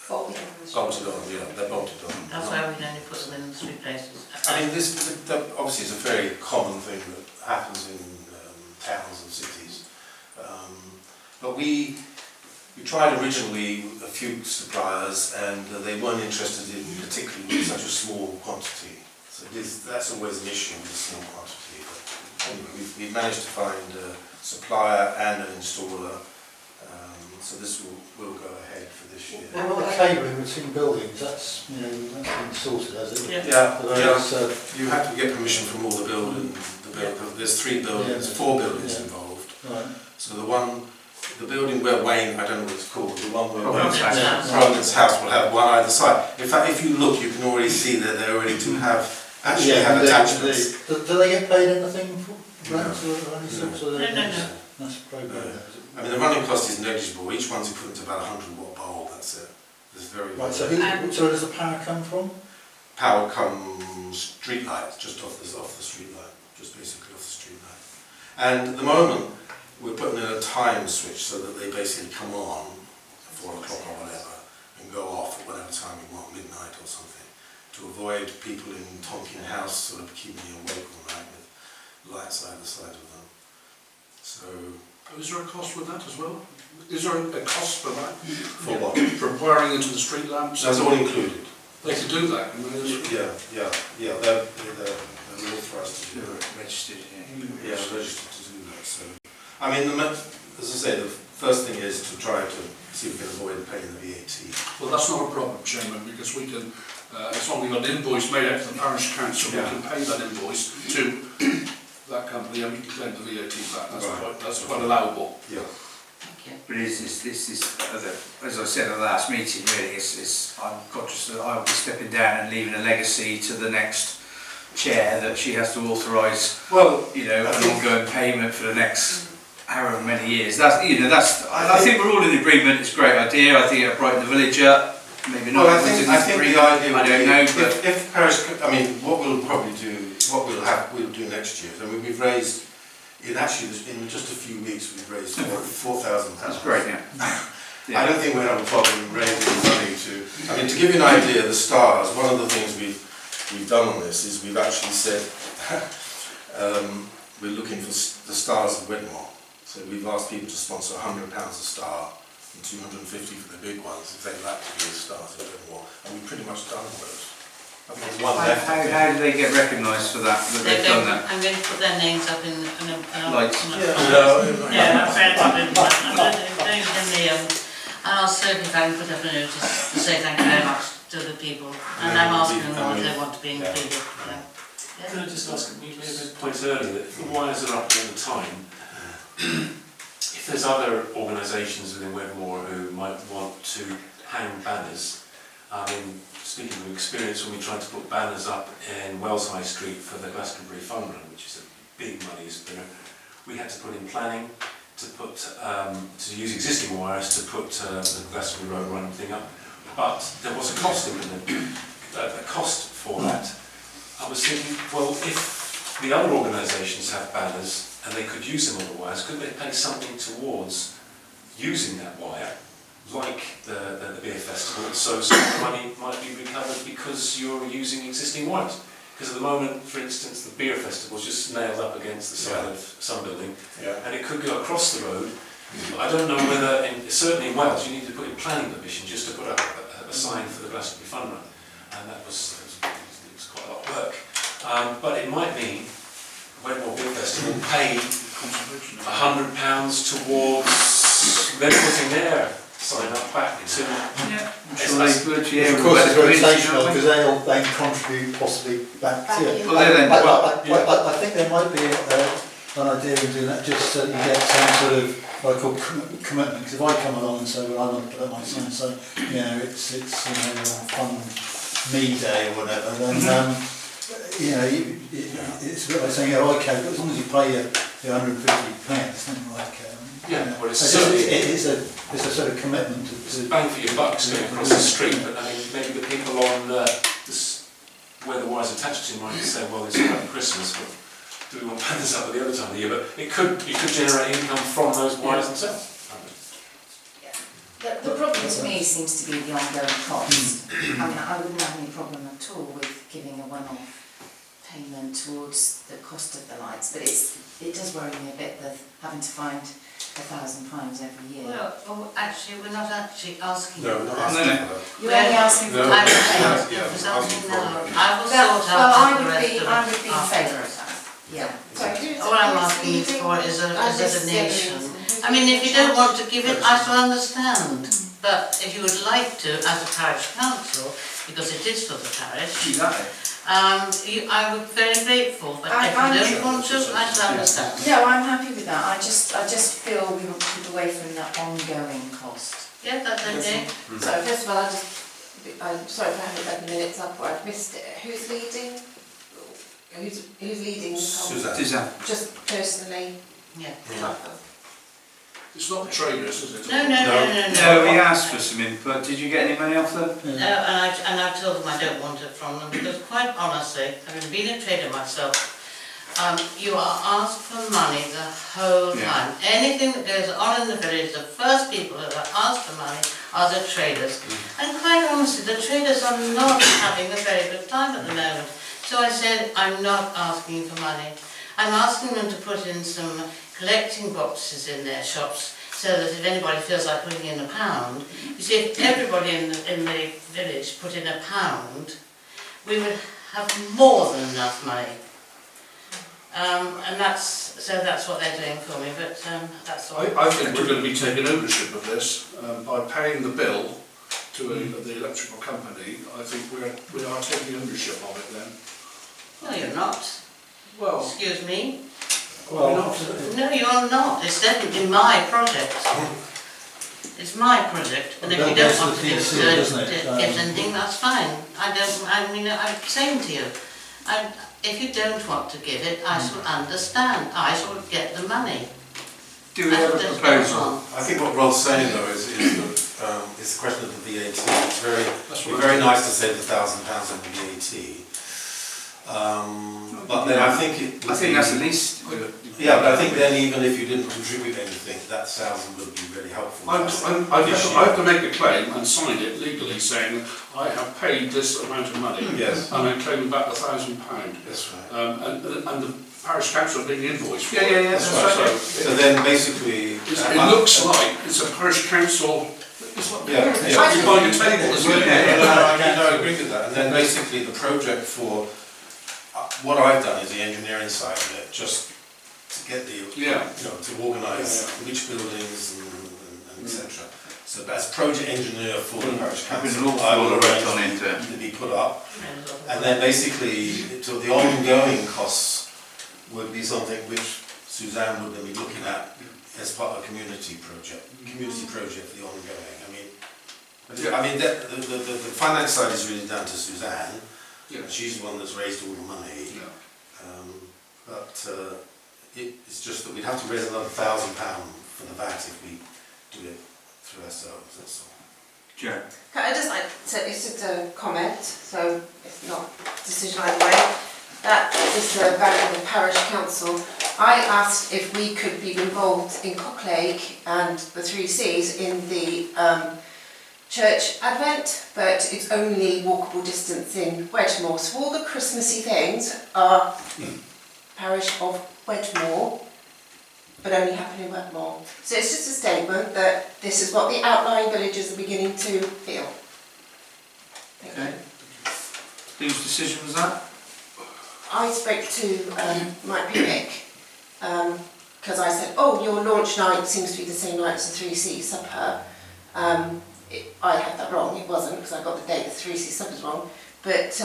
bolted on, yeah, they're bolted on. That's why we only put them in the three places. I mean, this obviously is a very common thing that happens in towns and cities. But we tried originally with a few suppliers, and they weren't interested in particularly with such a small quantity. So that's always an issue with a small quantity. But anyway, we've managed to find a supplier and an installer. So this will go ahead for this year. Well, the cabling between buildings, that's been sorted, has it? Yeah. You have to get permission from all the buildings. There's 3 buildings, 4 buildings involved. Right. So the building where Wayne, I don't know what it's called, the one where Providence House. Providence House will have one either side. In fact, if you look, you can already see that they're ready to have attachments. Do they get paid anything for rent or any sorts of? No. That's programmed. I mean, the running cost is negligible. Each one's equivalent to about 100 watt bulb. That's it. There's very Right. So where does the power come from? power comes street lights, just off the street light, just basically off the street light. And at the moment, we're putting in a time switch so that they basically come on at 4 o'clock or whatever and go off at whatever time we want, midnight or something, to avoid people in Tonkin House sort of keeping you awake all night with lights either side of them. So. Is there a cost with that as well? Is there a cost for that? For what? For wiring into the street lamps? That's all included. They could do that. I mean, Yeah. They're authorised to do that. Registered, Yeah, registered to do that. So, I mean, as I say, the first thing is to try to see if we can avoid paying the VAT. Well, that's not a problem, Chairman, because we can, as long as we've got an invoice made out to the Parish Council, we can pay that invoice to that company and we can claim the VAT back. That's quite allowable. Yeah. But this is, as I said at the last meeting, really, I'm conscious that I will be stepping down and leaving a legacy to the next chair that she has to authorise, Well, an ongoing payment for the next however many years. That's, I think we're all in agreement. It's a great idea. I think it'll brighten the village up. Maybe not. Well, I think the idea I don't know, but if Parish, what we'll probably do, we'll do next year. I mean, we've raised. In just a few weeks, we've raised £4,000. that's great. Yeah. I don't think we have a problem raising money to give you an idea, the stars, one of the things we've done on this is we've actually said we're looking for the stars of Wedmore. So we've asked people to sponsor £100 a star and 250 for the big ones if they'd like to be the stars of Wedmore. And we've pretty much done those. I think there's one left. How do they get recognised for that? They've done that. I'm going to put their names up in Lights. Yeah, and I'll certainly try and put up a notice to say thank you very much to the people, and I'm asking them whether they want to be included. Yeah. Can I just ask, you made a point earlier that if the wires are up all the time, if there's other organisations within Wedmore who might want to hang banners, speaking from experience, when we tried to put banners up in Wells High Street for the Glastonbury Fun Run, which is a big money spinner, we had to put in planning to put to use existing wires to put the Glastonbury Road Run thing up, but there was a cost in a cost for that. I was thinking, well, if the other organisations have banners and they could use them on the wires, could they pay something towards using that wire? Like the beer festival, so some money might be recovered because you're using existing wires. Because at the moment, for instance, the beer festival is just nailed up against the side of some building, and it could go across the road. I don't know whether, certainly in Wales, you need to put in planning permission just to put up a sign for the Glastonbury Fun Run, and it was quite a lot of work. But it might mean Wedmore Beer Festival pay £100 towards them putting their sign up back to. Of course, it's rotational because they'll then contribute possibly back to it. I think there might be an idea of doing that just so you get some sort of what I call commitment. Because if I come along and say, well, I want to put up my sign, so it's fun me day or whatever, then it's like saying, okay, but as long as you pay your £150, something like. Well, it's a sort of commitment to bang for your bucks going across the street, but maybe the people on where the wire's attached to might say, well, it's about Christmas, but do we want banners up at the other time of the year? But it could generate income from those wires themselves. The problem to me seems to be the ongoing cost. I wouldn't have any problem at all with giving a one-off payment towards the cost of the lights, but it does worry me a bit that having to find £1,000 every year. Well, actually, we're not actually asking No, for not that. asking for that. You're only asking for I that. was asking for something now. I will sort Well, out the rest of it. I would be in after. favour of that. Yeah. All I'm asking you for is a donation. I mean, if you don't want to give it, I shall understand. But if you would like to, as a parish council, because it is for the parish, I would be very grateful. But if you don't want to, I shall understand. No, I'm happy with that. I just feel we want to keep away from that ongoing cost. Yeah, that's okay. So first of all, I'm sorry if I haven't read the minutes up or I've missed it. Who's leading? Who's leading the whole? Suzanne. Just personally. Yeah. It's not the traders, is it? No. No, we asked for some input. Did you get any money off them? No, and I've told them I don't want it from them because, quite honestly, having been a trader myself, you are asked for money the whole time. Anything that goes on in the village, the first people that are asked for money are the traders. And quite honestly, the traders are not having a very good time at the moment. So I said, I'm not asking for money. I'm asking them to put in some collecting boxes in their shops so that if anybody feels like putting in £1, you see, if everybody in the village put in £1, we would have more than enough money. And that's what they're doing for me, but that's all. I think we're going to be taking ownership of this by paying the bill to the electrical company. I think we are taking ownership of it then. No, you're not. Well, Excuse me. well, No, you're not. It's definitely my project. It's my project, and if you don't want to give anything, that's fine. I'm saying to you, if you don't want to give it, I shall understand. I shall get the money. Do we have a proposal? I think what Rod's saying though is that it's a question of the VAT. It's very nice to save £1,000 on the VAT. But then I think that's the least. Yeah, but I think then even if you didn't contribute anything, that 1,000 would be really helpful. I have to make a claim and sign it legally saying I have paid this amount of money. Yes. And I'm claiming back £1,000. That's right. And the parish council are being invoiced for Yeah, it. that's right. So then basically... It looks like it's a parish council. It's like you buying a table, isn't it? I agree with that. And then basically the project for what I've done is the engineering side of it, just to get the, to organise which buildings and etc. So as project engineer for the parish council, I will arrange to be put up. And then basically, the ongoing costs would be something which Suzanne would then be looking at as part of a community project for the ongoing. I mean, the finance side is really down to Suzanne. Yeah. She's the one that's raised all the money. Yeah. It's just that we'd have to raise another £1,000 for the VAT if we do it through ourselves, that's all. Joe? Can I just it's just a comment, so it's not a decision either way. That is the value of the Parish Council. I asked if we could be involved in Cocklake and the 3 Cs in the church advent, but it's only walkable distance in Wedmore. So all the Christmassy things are parish of Wedmore, but only happen in Wedmore. So it's just a statement that this is what the outlying villages are beginning to feel. Okay. Whose decision was that? I spoke to Mike Pinnick, because I said, oh, your launch night seems to be the same night as the 3C supper. I had that wrong, it wasn't, because I got the date of the 3C supper wrong. But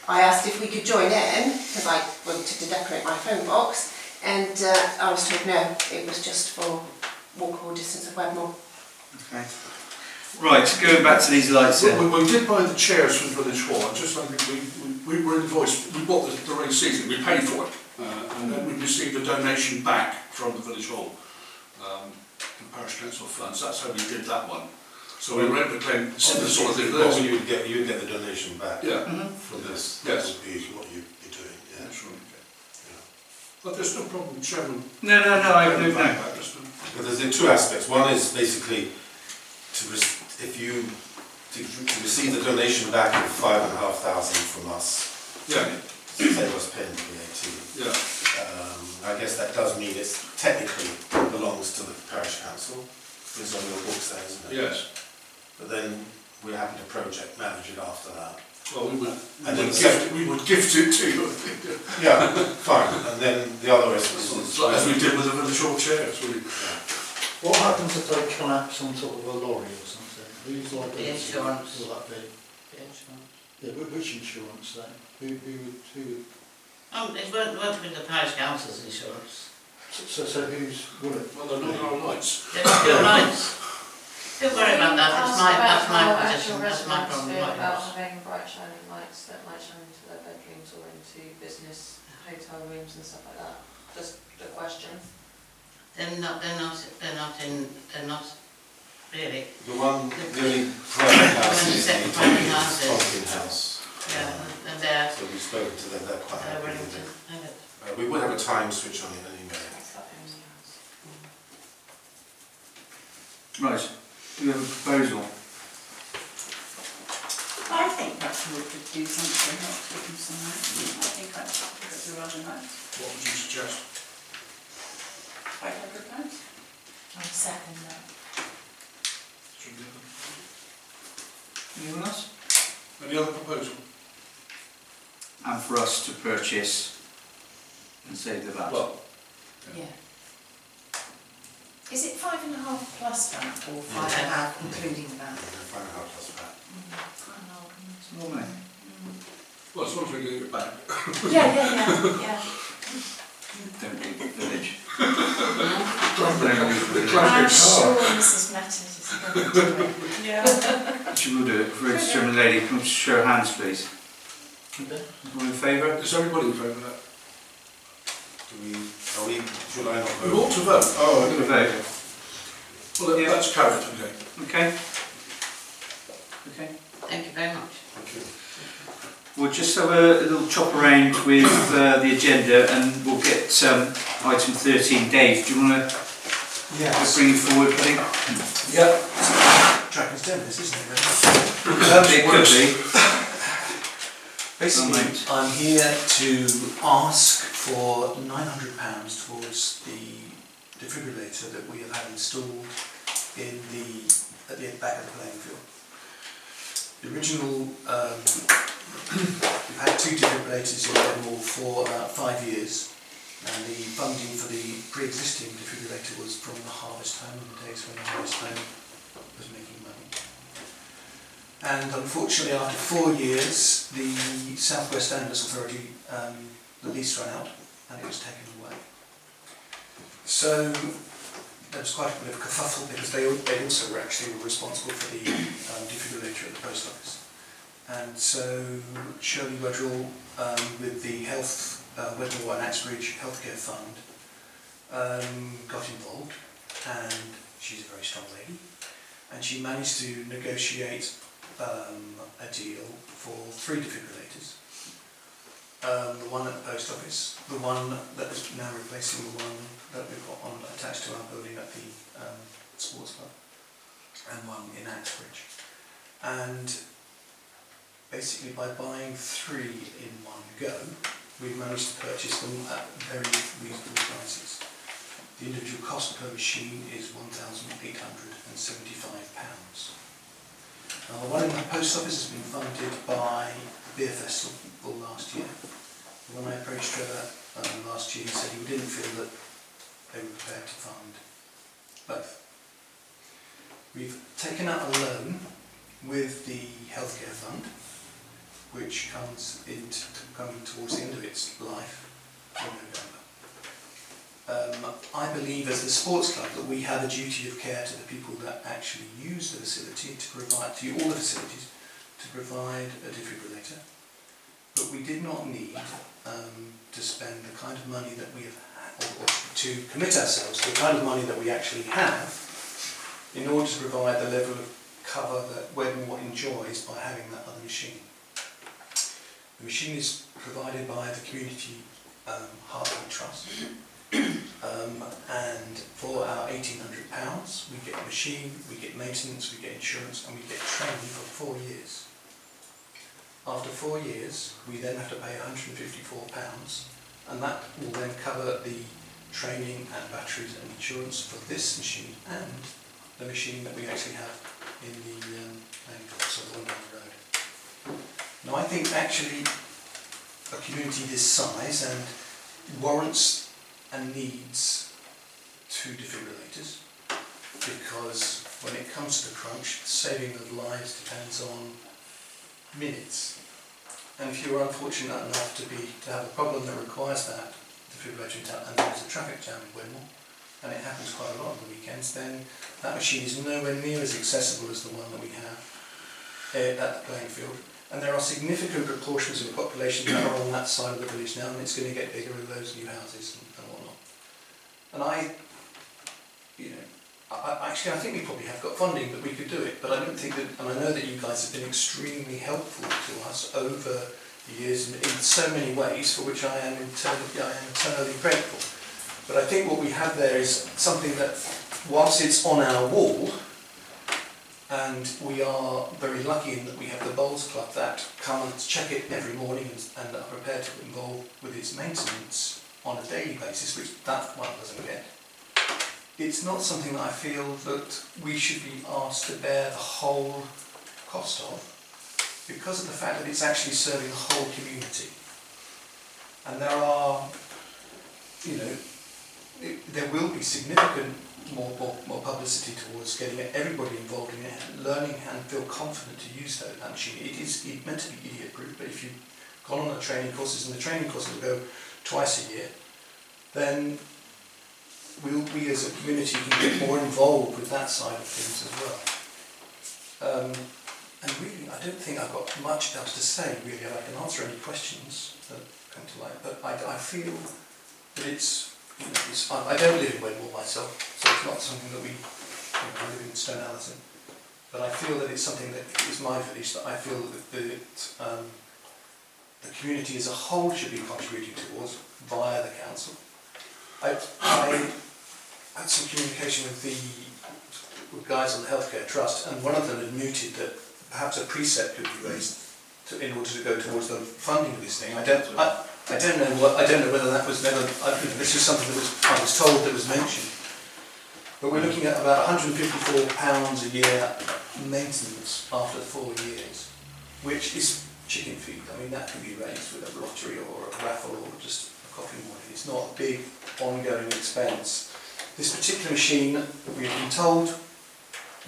I asked if we could join in, because I wanted to decorate my phone box, and I was told no, it was just for walkable distance of Wedmore. Okay. Right, going back to these lights then. We did buy the chairs from Village Hall. I just think we were invoiced, we bought the race season, we paid for it, and then we received a donation back from the Village Hall, the Parish Council funds. That's how we did that one. So we were able to claim similar sort of thing. Well, you would get the donation back for this. Yes. That would be what you'd be doing. Yeah. That's right. But there's no problem, Chairman. No, I don't know. But there's 2 aspects. One is basically to receive the donation back of £5,500 from us. Yeah. To save us paying VAT. Yeah. I guess that does mean it technically belongs to the Parish Council. It's on your books there, isn't it? Yes. But then we're happy to project manage it after that. Well, we would gift it to you. Yeah, fine. And then the other is as we did with the Village Hall chairs. What happens if they collapse on top of a lorry or something? Who's liability? The insurance. Will that be? The insurance. Yeah, which insurance then? Who would? It won't be the Parish Council's insurance. So who's will it? Well, they're not our lights. They're not your lights. Don't worry about that, that's my position, that's my problem, not about yours. having bright shining lights that might shine into their bedrooms or into business hotel rooms and stuff like that. Just a question. They're not really. the only private house is the Tompkin House. Yeah, and they're So we've spoken to them, they're quite happy willing with to it. have it. We would have a time switch on it anyway. Right. Do we have a proposal? I think perhaps we could do something, not to give them some lights. I think that's rather nice. What would you suggest? £500. I second that. Anyone else? Any other proposal? And for us to purchase and save the VAT. Well, Yeah. Is it 5.5 plus VAT or 5.5 including VAT? 5.5 plus VAT. It's more money. well, as long as we're getting it back. Yeah. Don't leave the village. I'm sure Mrs. Matters is going to do it. Yeah. She will do it. Road Chairman Lady, can we show of hands, please? All in favour? Is everybody in favour of that? Should I not We vote? ought to vote. Oh, I'm going to vote. Well, Yeah. that's carried, okay. Okay? Okay. Thank you very much. Thank you. We'll just have a little chop around with the agenda and we'll get item 13. Dave, do you want to bring it forward, I think? Yeah. Dragon's Den, this isn't it? It could be. Basically, I'm here to ask for £900 towards the defibrillator that we have had installed at the back of the playing field. The original, we've had 2 defibrillators in Wedmore for about 5 years, and the funding for the pre-existing defibrillator was from the Harvest Home, in the days when the Harvest Home was making money. And unfortunately, after 4 years, the South West Ambulance Authority, the lease ran out and it was taken away. So there was quite a bit of kerfuffle because they also were actually responsible for the defibrillator at the post office. And so Shirley Wedrell, with the Wedmore and Axbridge Healthcare Fund, got involved, and she's a very strong lady, and she managed to negotiate a deal for 3 defibrillators. The one at the post office, the one that is now replacing the one that we've got attached to our building at the sports club, and one in Axbridge. And basically by buying 3 in one go, we've managed to purchase them at very reasonable prices. The individual cost per machine is £1,875. Now the one in the post office has been funded by the Beer Festival last year. When I approached Trevor last year, he said he didn't feel that they were prepared to fund both. We've taken out a loan with the healthcare fund, which comes coming towards the end of its life in November. I believe as the sports club that we have a duty of care to the people that actually use the facility to provide, to all the facilities, to provide a defibrillator. But we did not need to spend the kind of money that we have, or to commit ourselves to the kind of money that we actually have in order to provide the level of cover that Wedmore enjoys by having that other machine. The machine is provided by the Community Heartbeat Trust, and for our £1,800 we get a machine, we get maintenance, we get insurance, and we get training for 4 years. After 4 years we then have to pay £154, and that will then cover the training and batteries and insurance for this machine and the machine that we actually have in the playing field, so the one down the road. Now I think actually a community this size and warrants and needs 2 defibrillators, because when it comes to the crunch, the saving of lives depends on minutes. And if you're unfortunate enough to have a problem that requires that defibrillator in town, and there's a traffic jam in Wedmore, and it happens quite a lot on the weekends, then that machine is nowhere near as accessible as the one that we have at the playing field. And there are significant proportions of the population that are on that side of the village now, and it's going to get bigger with those new houses and whatnot. And I think we probably have got funding that we could do it, but I don't think that, and I know that you guys have been extremely helpful to us over the years in so many ways, for which I am eternally grateful. But I think what we have there is something that, whilst it's on our wall, and we are very lucky in that we have the Bowls Club that come and check it every morning and are prepared to involve with its maintenance on a daily basis, which that one doesn't get. It's not something that I feel that we should be asked to bear the whole cost of, because of the fact that it's actually serving the whole community. And there are you know, there will be significant more publicity towards getting everybody involved in it, learning and feel confident to use that machine. It is meant to be idiot-proof, but if you've gone on the training courses, and the training courses will go twice a year, then we as a community can get more involved with that side of things as well. And really, I don't think I've got much else to say, really. I can answer any questions that come to light, but I feel that it's fun. I don't live in Wedmore myself, so it's not something that I live in Stone Allerton, but I feel that it's something that is my village, that I feel that the community as a whole should be contributing towards via the council. I had some communication with guys on the Healthcare Trust, and one of them had mooted that perhaps a precept could be raised in order to go towards the funding of this thing. I don't know whether that was never. This is something that I was told that was mentioned. But we're looking at about £154 a year maintenance after 4 years, which is chicken feed. I mean, that can be raised with a lottery or a raffle or just a coffee morning. It's not a big ongoing expense. This particular machine, we've been told,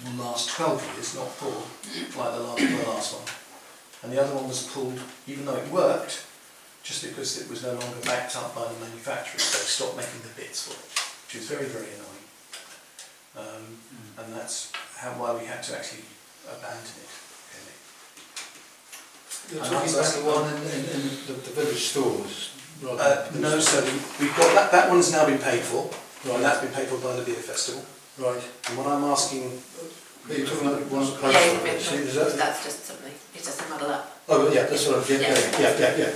will last 12 years, not 4, like the last one. And the other one was pulled, even though it worked, just because it was no longer backed up by the manufacturers, so they stopped making the bits for it, which is very, very annoying. And that's why we had to actually abandon it. You're talking about the one in the village stores? No, so we've got that one's now been paid for, and that's been paid for by the beer festival. Right. And what I'm asking... Are you talking about one that's just something, it's just a muddle up. Oh, yeah, that's what I'm getting. Yeah.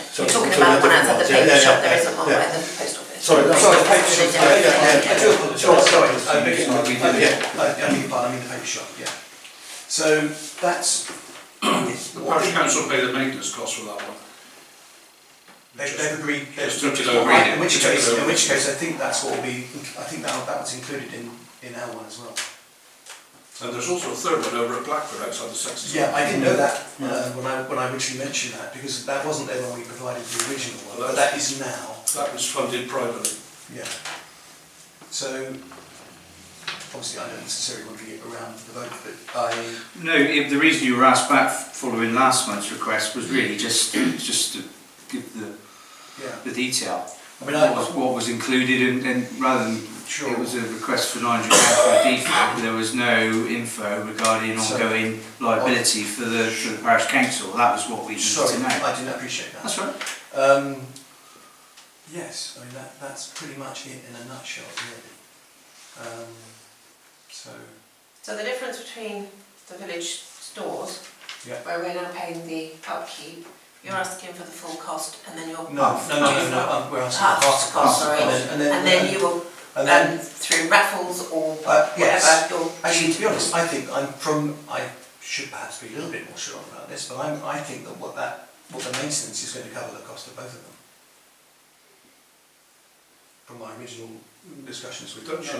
So you're talking about one outside the paper shop, there isn't one by the post office. Sorry, the paper shop. I do apologise. Sorry, I beg your pardon. I mean the paper shop, yeah. So that's... The Parish Council pay the maintenance cost for that one. They've agreed. In which case, I think that's what will be. I think that was included in our one as well. And there's also a third one over at Blackford outside the Sexton. Yeah, I didn't know that when I originally mentioned that, because that wasn't there when we provided the original one, but that is now. That was funded privately. Yeah. So obviously I don't necessarily want to get around the vote, but No, the reason you were asked back following last month's request was really just to give the detail. I mean, what was included, and rather than it was a request for £900 for a defect, there was no info regarding ongoing liability for the Parish Council. That was what we needed to know. I didn't appreciate that. That's right. Yes, I mean that's pretty much it in a nutshell, really. So the difference between the village stores, where we're now paying the upkeep, you're asking for the full cost, and then you're No, we're asking for half the cost, sorry, and then you will through raffles or whatever. Yes. Actually, to be honest, I think I should perhaps be a little bit more strong about this, but I think that what the maintenance is going to cover the cost of both of them. From my original discussions with Dutch.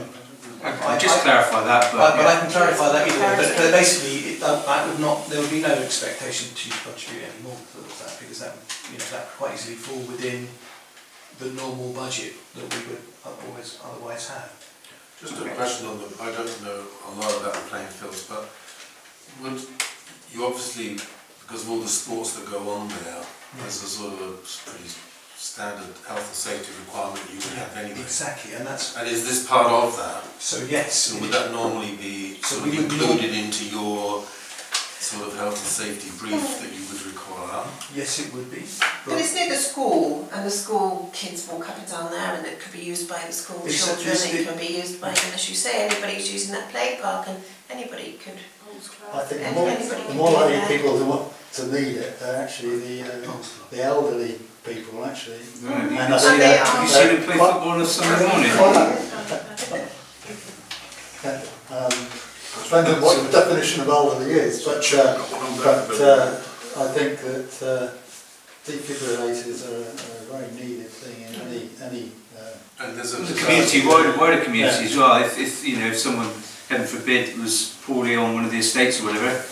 I just clarify that, but I can clarify that either way. But basically, there would be no expectation to contribute any more towards that, because that would quite easily fall within the normal budget that we would otherwise have. Just a question on I don't know a lot about the playing fields, but would you obviously, because of all the sports that go on there, there's a sort of a pretty standard health and safety requirement you would have anyway. Exactly, and is this part of that? So yes. So would that normally be included into your sort of health and safety brief that you would require? Yes, it would be. But it's near the school, and the school kids walk up and down there, and it could be used by the school children, it can be used by, as you say, anybody who's using that play park, and anybody could... I think the more likely people to need it are actually the elderly people, actually. Right. Have you seen them play football on a Sunday morning? Depends on what the definition of elderly is, but I think that defibrillators are a very needed thing in any and there's the community, wider community as well. If someone, heaven forbid, was poorly on one of the estates or whatever,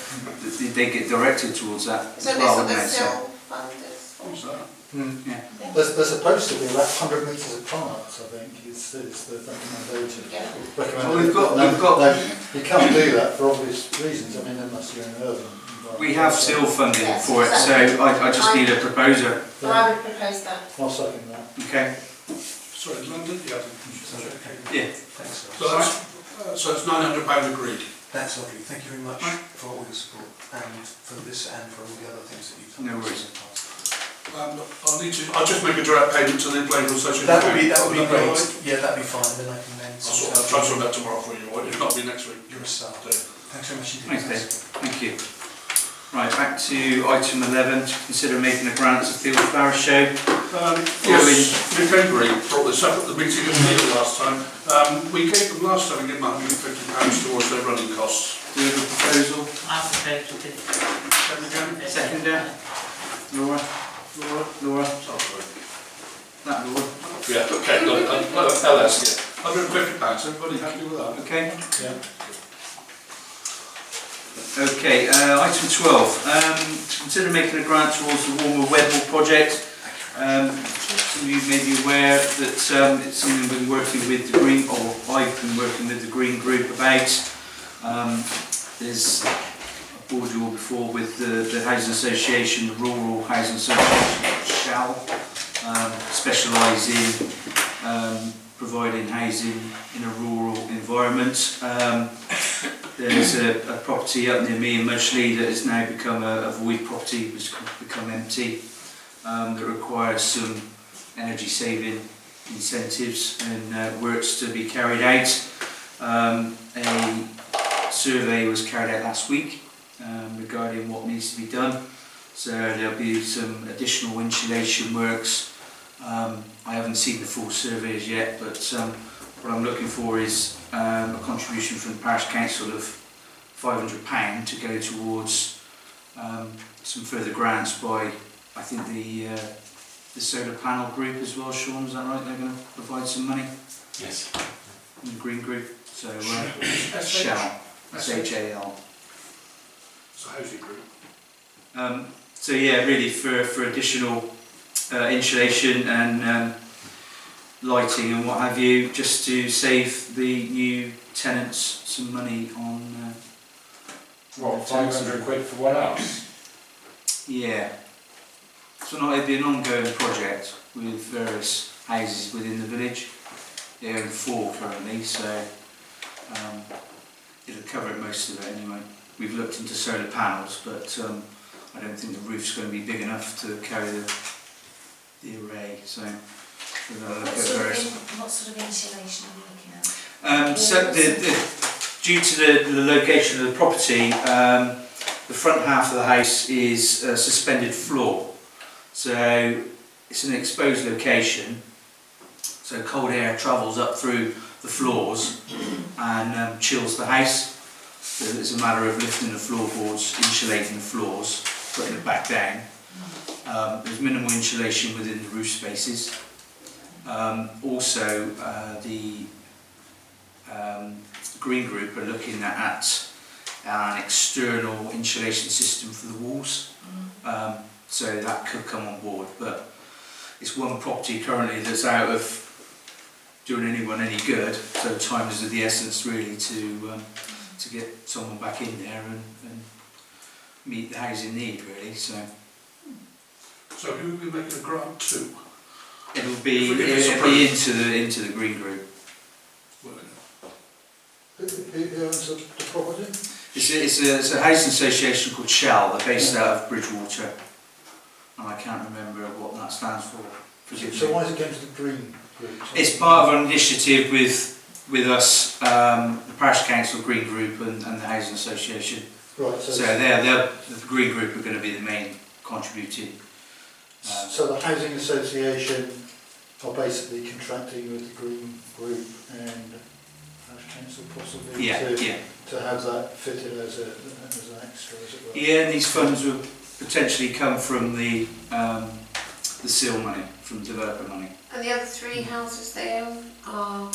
they get directed towards that as well, wouldn't they? So still funded? What's that? Yeah. They're supposed to be about 100 metres apart, I think, is the recommendation. Well, we've got No, you can't do that for obvious reasons, I mean, unless you're in urban environment. we have still funding for it, so I just need a proposer. So I would propose that. I'll second that. Okay. Sorry, London, yeah. Yeah. Thanks, So that's, so it's £900 agreed. That's lovely. Thank you very much for all your support and for this and for all the other things that you've done. No worries. I'll just make a direct payment to the Blaine Association. That would be All great. right? Yeah, that'd be fine. Then I can then I'll try to sort that tomorrow for you, or if not, be next week. You're a star. Thanks very much indeed. Thanks, Dave. Thank you. Right, back to item 11, to consider making a grant to Field Flower Show. Yes, Nick Avery brought this up at the meeting at the last time. We gave them last time, we gave them £150 towards their running costs. Do you have a proposal? I propose to do it. Seconder? Laura? Sorry. That Laura? Yeah, okay, LS, yeah. £150, everybody happy with that? Okay. Yeah. Okay, item 12, to consider making a grant towards the Wedmore project. Some of you may be aware that it's something we've been working with the Green, or I've been working with the Green Group about. There's a board you all before with the Housing Association, the Rural Housing Association, shall specialise in providing housing in a rural environment. There's a property up near me in Mudgley that has now become a void property, which has become empty, that requires some energy saving incentives and works to be carried out. A survey was carried out last week regarding what needs to be done, so there'll be some additional insulation works. I haven't seen the full surveys yet, but what I'm looking for is a contribution from the Parish Council of £500 to go towards some further grants by, I think, the solar panel group as well. Sean, is that right? They're going to provide some money? Yes. The Green Group. So Shall. S-H-A-L. It's a housing group. So yeah, really for additional insulation and lighting and what have you, just to save the new tenants some money on What, 500 quid for one house? yeah. So it'd be an ongoing project with various houses within the village. They own 4 currently, so it'll cover most of it anyway. We've looked into solar panels, but I don't think the roof's going to be big enough to carry the array. So we're going to look at various. What sort of insulation are we looking at? So due to the location of the property, the front half of the house is a suspended floor. So it's an exposed location. So cold air travels up through the floors and chills the house. So it's a matter of lifting the floorboards, insulating the floors, putting it back down. There's minimal insulation within the roof spaces. Also, the Green Group are looking at an external insulation system for the walls. So that could come on board, but it's one property currently that's out of doing anyone any good, so time is of the essence really to get someone back in there and meet the housing need really. So who will be making a grant to? it'll be into the Green Group. Who owns the property? It's a housing association called Shell. They're based out of Bridgewater, and I can't remember what that stands for. So why is it going to the Green Group? It's part of an initiative with us, the Parish Council, Green Group and the Housing Association. Right, so the Green Group are going to be the main contributing. So the Housing Association are basically contracting with the Green Group and Parish Council possibly to have that fitted as an extra, as it were? Yeah, and these funds would potentially come from the seal money, from developer money. And the other 3 houses they own are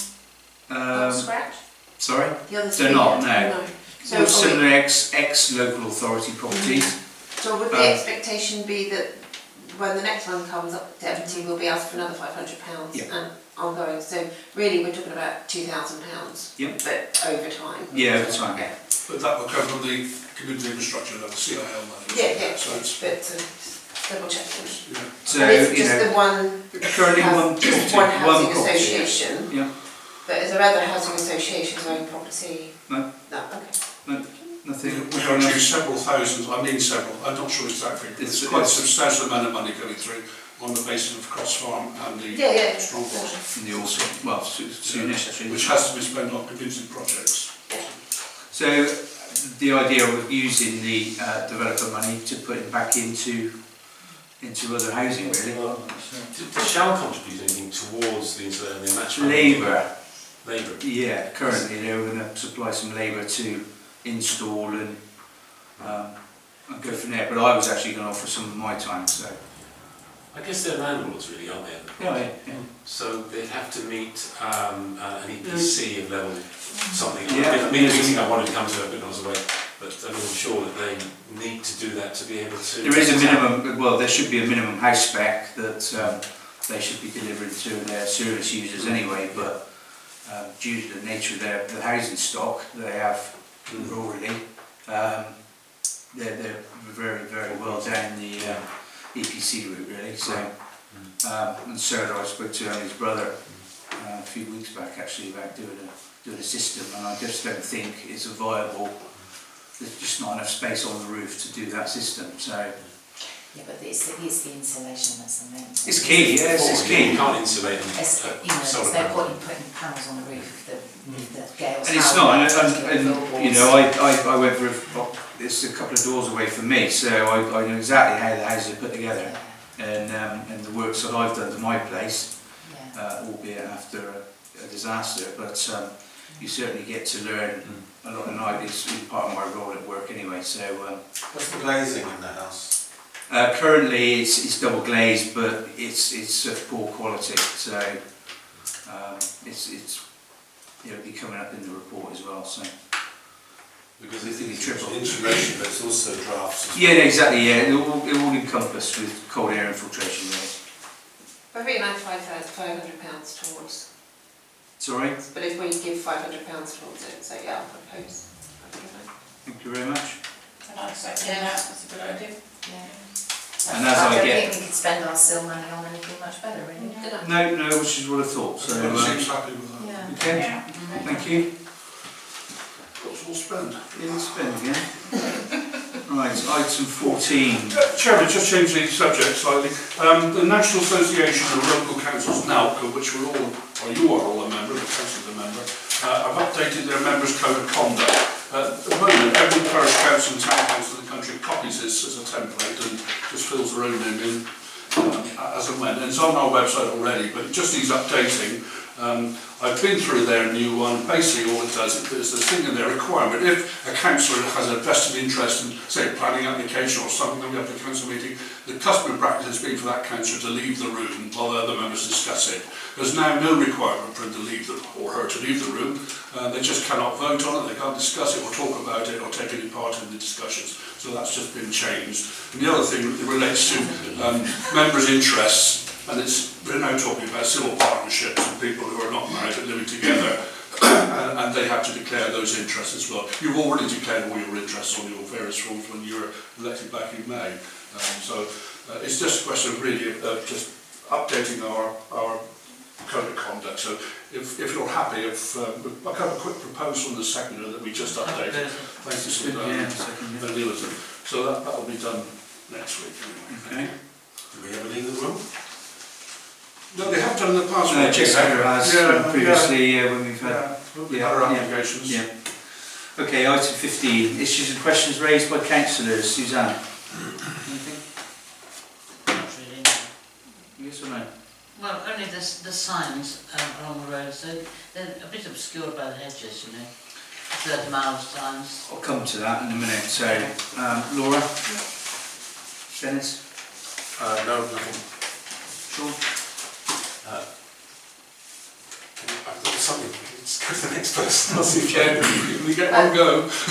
from scratch? Sorry? The other 3 3 They're not, no. No. So all similar ex-local authority properties. So would the expectation be that when the next one comes up to empty, we'll be asked for another £500 Yeah. and ongoing. So really, we're talking about £2,000, Yep. but over time. Yeah, over time. Yeah. But that will come from the community infrastructure level, CIL money. Yeah. So it's, But double check. yeah. So, And it's you just know, the one, currently one just property, one housing property. association. Yeah. But is there other housing associations own property? No. No, okay. Nothing. We are due several thousands, I mean several, I'm not sure exactly, but it's quite a substantial amount of money coming through on the basis of Cross Farm and the Yeah. Strongboard, In the autumn, well, soonish actually. which has to be spent on community projects. So the idea of using the developer money to put it back into other housing really. Does Shell contribute anything towards the match? Labour. Labour. Yeah, currently they were going to supply some labour to install and go from there. But I was actually going to offer some of my time. So I guess they're landlords really, aren't they? yeah. So they'd have to meet an EPC of level something. Yeah. Meeting I wanted to come to it, but I was away. But I'm sure that they need to do that to be able to... There is a minimum, well there should be a minimum house spec that they should be delivering to their service users anyway, but due to the nature of the housing stock they have rurally, they're very, very well down the EPC route really. So, and Sir, I spoke to his brother a few weeks back actually about doing a system, and I just don't think it's a viable. There's just not enough space on the roof to do that system. So Yeah, but it's the insulation that's the main thing. it's key. Yes, it's key. You can't insulate them. There's no point in putting panels on the roof if the gales. And it's not, and you know, I went for it's a couple of doors away from me, so I know exactly how the houses are put together, and the works that I've done to my place, albeit after a disaster, but you certainly get to learn a lot of night. It's part of my role at work anyway. So what's the glazing in the house? currently it's double glazed, but it's of poor quality, so it's it'll be coming up in the report as well. So because it's triple insulation, but it's also drafts. Yeah, exactly. Yeah, it will encompass with cold air infiltration. Really. But really like £500 towards. Sorry. But if we give £500 towards it, so yeah, I'll propose. Thank you very much. I'd accept that, that's a good idea. Yeah. And as I I don't get- think we could spend our still money on anything much better, really. No, which is what I thought. So Seems happy with that. Yeah. okay. Yeah. Thank you. Got to all spend. Yeah, spend again. Right, item 14. Chairman, just change the subject slightly. The National Association of Local Councils, NALCA, which we're all, or you are all a member, the council's a member, have updated their members' code of conduct. At the moment, every parish council and town council in the country copies this as a template and just fills their own name in as and when. And it's on our website already, but it just needs updating. I've been through their new one. Basically all it does is there's this thing in their requirement. If a councillor has a vested interest in, say, a planning application or something that we have to council meeting, the customary practice has been for that councillor to leave the room while the other members discuss it. There's now no requirement for him to leave or her to leave the room. They just cannot vote on it, they can't discuss it or talk about it or take any part in the discussions. So that's just been changed. And the other thing that relates to members' interests, and we're now talking about civil partnerships and people who are not married but living together, and they have to declare those interests as well. You've already declared all your interests on your various forms when you were elected back in May. So it's just a question of really just updating our code of conduct. So if you're happy, I'll have a quick proposal from the secretary that we just updated. Thanks to Neil. So that will be done next week. Okay. Do we ever leave the room? No, they have done in the past. Jessica has previously when we've had other applications. Yeah. Okay, item 15. Issues and questions raised by councillors. Suzanne. Anything? Not really, no. Yes or no? Well, only the signs along the road, so they're a bit obscured by the hedges, you know. 30 miles signs. I'll come to that in a minute. So, Laura? Dennis? No, nothing. Sean? I've got something. Let's go to the next person. I'll see if you We get one go. Next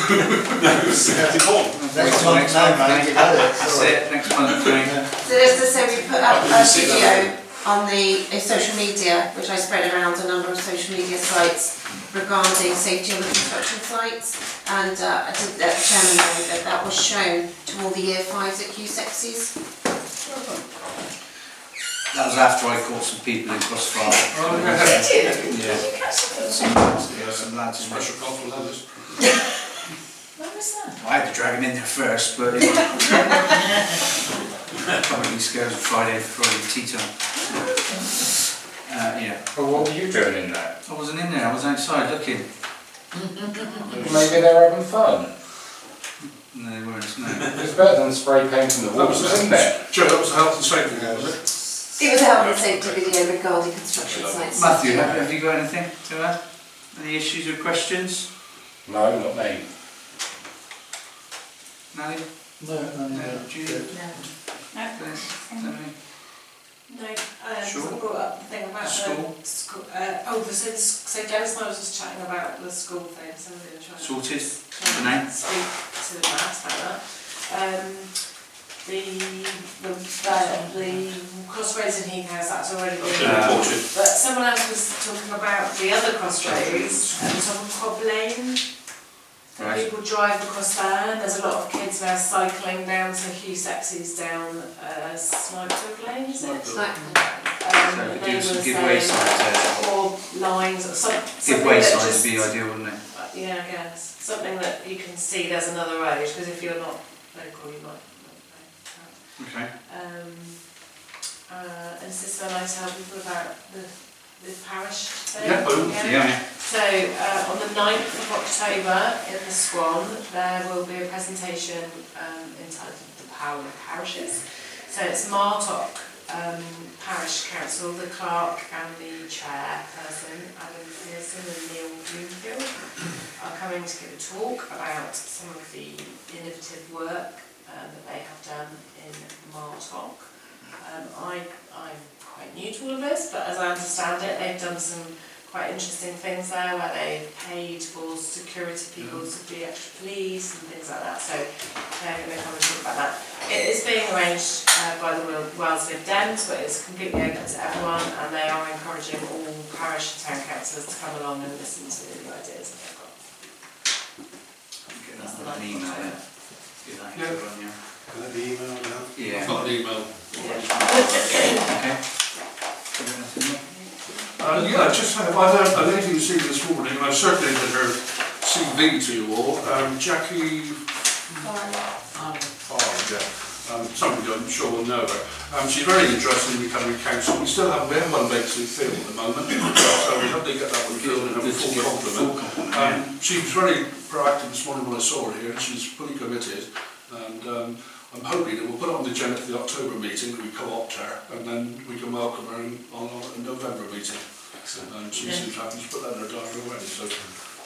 month, no, mate, you've had it. That's it, next month, Jane. So just to say, we put up a video on the social media, which I spread around a number of social media sites regarding safety on the construction sites, and I did let the chairman know that was shown to all the year 5s at Q-Sexes. That was after I caught some people in Crossfire. Oh, yeah. Did you? Yeah. Did you catch something? Yeah, some lads in Special council ladders. Where was that? I had to drag him in there first, but probably scared of Friday tea time. Yeah. Well, what were you doing in there? I wasn't in there, I was outside looking. Maybe they were having fun. No, they weren't, no. It's better than spray painting the walls, isn't it? Joe, that was the health and safety one, was it? It was a health and safety video regarding construction sites. Matthew, have you got anything to add? Any issues or questions? No, not me. Nally? No. Julie? No. Something? No, Sure. I brought up the thing about School. the school. So Dennis and I was just chatting about the school thing, so we're going to try Sorted? and Name? speak to Matt about that. The crossroads in Heath House, that's already been Reported. but someone else was talking about the other crossroads at the top of Cobb Lane. Right. People drive across there, and there's a lot of kids now cycling down to Hugh Sexy's down Snipewood Lane, is it? So They give some were give way saying, signs or lines, or there. something Give way that signs just- would be ideal, wouldn't it? Yeah, I guess. Something that you can see there's another road, because if you're not local, you might not know. Okay. And is this when I tell people about the parish thing? Yeah, boom. Yeah. So, on the 9th of October in the Swan, there will be a presentation entitled The Power of Parishes. So it's Martock Parish Council, the clerk and the chairperson, Adam Pearson and Neil Bloomfield, are coming to give a talk about some of the innovative work that they have done in Martock. I'm quite new to all of this, but as I understand it, they've done some quite interesting things there where they paid for security people to be extra police and things like that. So they're going to come and talk about that. It is being arranged by the Wales Lib Dems, but it's completely open to everyone, and they are encouraging all parish and town councillors to come along and listen to the ideas that they've got. Get that on an email then. Get that Yeah. into one, yeah. Can that be emailed out? Yeah. I've got an email. Okay. Yeah, I just have, I don't think you see this morning, and I circulated her CV to you all. Jackie somebody I'm sure will know her. She's very interested in becoming council. We have one vacancy filled at the moment, so we hope they get that one filled and have a full complement. She was very proactive this morning when I saw her here, and she's fully committed. And I'm hoping that we'll put it on the agenda for the October meeting, that we co-opt her, and then we can welcome her on a November meeting. And she seems happy to put that in her diary already. So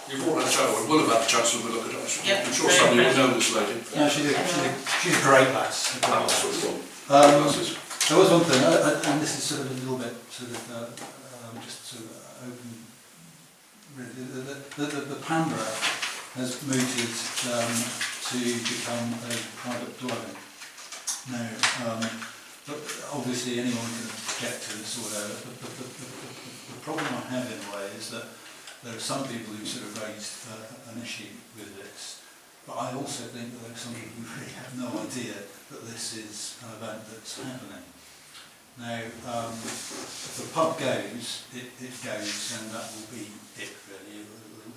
you've all had a chat, or will have had a chance to have a look at her. I'm sure somebody will know this lady. Yeah, she's a great lass. That's what we want. There was one thing, and this is sort of a little bit just sort of open. The Pandora has mooted to become a private dwelling. Now, but obviously anyone can object to this or whatever. The problem I have in a way is that there are some people who sort of raised an issue with this, but I also think that there are some people who really have no idea that this is an event that's happening. Now, if the pub goes, it goes, and that will be it really.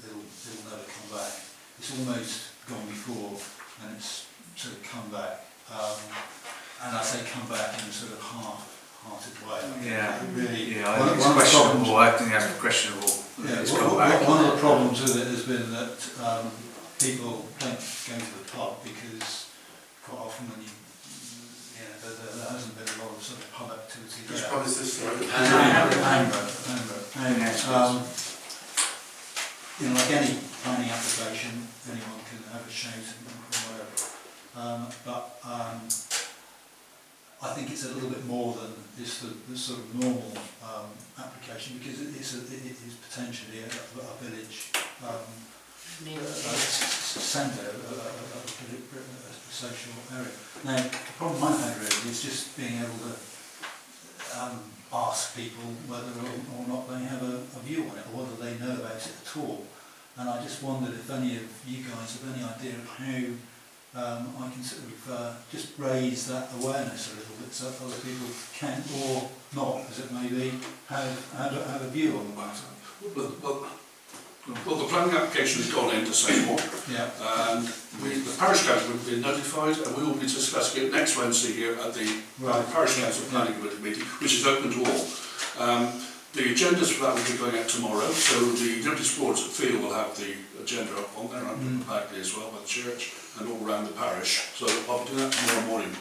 It'll never come back. It's almost gone before, and it's sort of come back. And I say come back in a sort of half-hearted way. Yeah, really. Yeah, I think it's questionable. I think that's questionable. Yeah, It's come back. one of the problems with it has been that people don't go to the pub because quite often when there hasn't been a lot of sort of pub activity there. Which pub is this? Like any planning application, anyone can have a shout and whatever. But I think it's a little bit more than just the sort of normal application, because it is potentially a village centre, a social area. Now, the problem I've had really is just being able to ask people whether or not they have a view on it, or whether they know about it at all. And I just wondered if any of you guys have any idea of how I can sort of just raise that awareness a little bit, so that other people can, or not, as it may be, have a view on the matter. Well, the planning application has gone into Seymour, Yeah. and the Parish Council will be notified, and we will be discussing it next Wednesday here at the Parish Council Planning Committee meeting, which is open to all. The agendas for that will be going out tomorrow, so the notice boards at Field will have the agenda up on there, and Bagley as well, by the church, and all around the parish. So I'll be doing that tomorrow morning.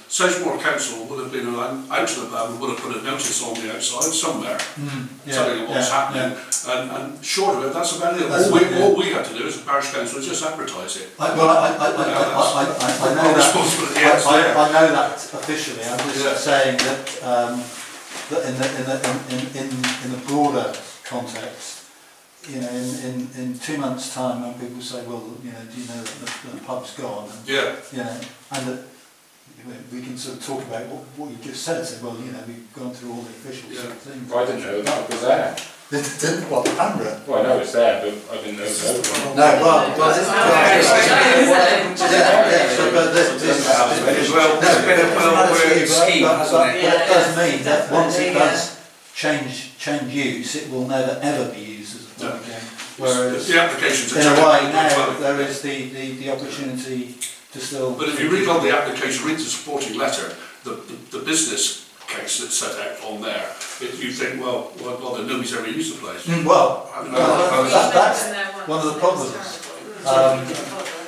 Sedgemoor Council would have been out and about, and would have put a notice on the outside somewhere, telling them what's happening, and short of it, that's about it. All we had to do as a Parish Council is just advertise it. I know that officially. I'm just saying that that in the broader context, you know, in 2 months' time, when people say, well, you know, do you know that the pub's gone? And, you know, and that we can sort of talk about what you just said. So, well, you know, we've gone through all the official sort of things. I didn't know that was there. Didn't what, the Canberra? Well, I know it's there, but I didn't know it was there. No, well, but there's been a well-worked scheme, hasn't it? But it does mean that once it does change use, it will never ever be used as a pub again. Whereas, the applications in a way, now there is the opportunity to still. But if you read on the application, read the supporting letter, the business case that's set out on there, you think, well, nobody's ever used the place. That's one of the problems.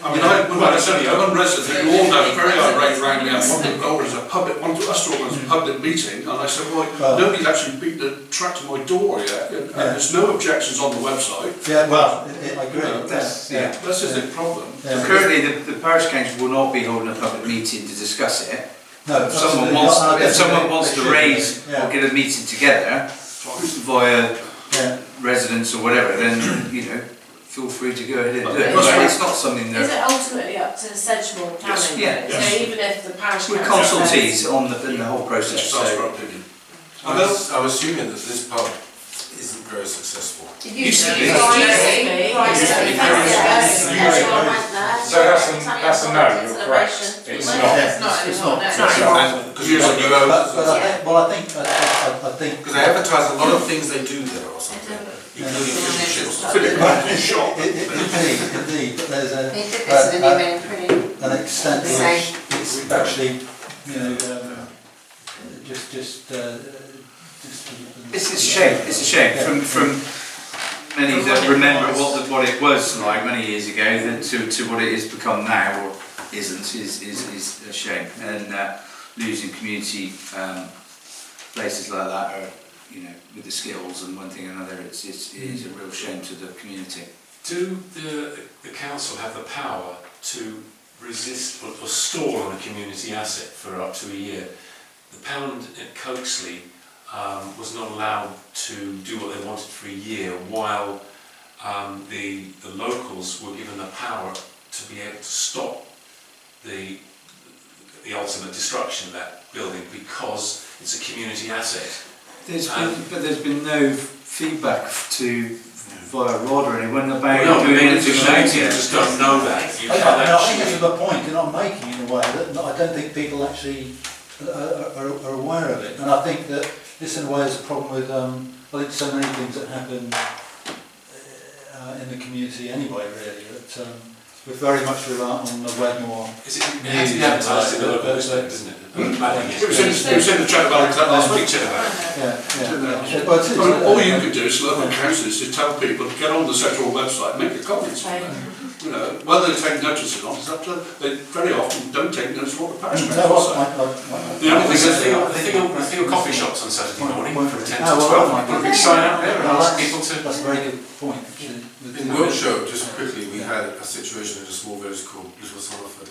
I mean, when I said one resident who all know very irate rang me up and wanted a public, wanted us to organise a public meeting, and I said, well, nobody's actually beaten the track to my door yet, and there's no objections on the website. Yeah, well, I agree. That's just the problem. So currently, the Parish Council will not be holding a public meeting to discuss it. No, if someone wants to raise or get a meeting together via residents or whatever, then, you know, feel free to go ahead and do it. But it's not something that... Is it ultimately up to Sedgemoor planning? Yes. So even if the Parish Council... We're consultees on the whole process. That's our opinion. I'm assuming that this pub isn't very successful. It used to be. So that's a no, you're correct. It's not. It's not. Because you're new owners. Well, I think because they advertise a lot of things they do there or something, including fish and chips. Indeed, but there's an extent to which it's actually, you know, just It's a shame. It's a shame from many that remember what it was like many years ago to what it has become now or isn't is a shame. And losing community places like that are, you know, with the skills and one thing and another, it is a real shame to the community. Do the council have the power to resist or stall on a community asset for up to a year? The Pound at Cokesley was not allowed to do what they wanted for a year, while the locals were given the power to be able to stop the ultimate destruction of that building because it's a community asset. But there's been no feedback via Rod or anyone about doing anything about it. You just don't know that. I think this is the point that I'm making in a way that I don't think people actually are aware of it, and I think that this in a way is a problem with I think so many things that happen in the community anyway, really, that we're very much reliant on the Wedmore. It has to be advertised in the local newspaper, doesn't it? It was in the chat about it last week, all you could do as local councillors is tell people to get on the central website and make your comments on there. You know, whether they take notice or not, it's up to them. They very often don't take notice of what the Parish Council say. The only thing I feel coffee shops on Saturday morning from 10 to 12. People sign up there and ask people to... That's a very good point, actually. In Wiltshire, just quickly, we had a situation in a small village called Little Somerford,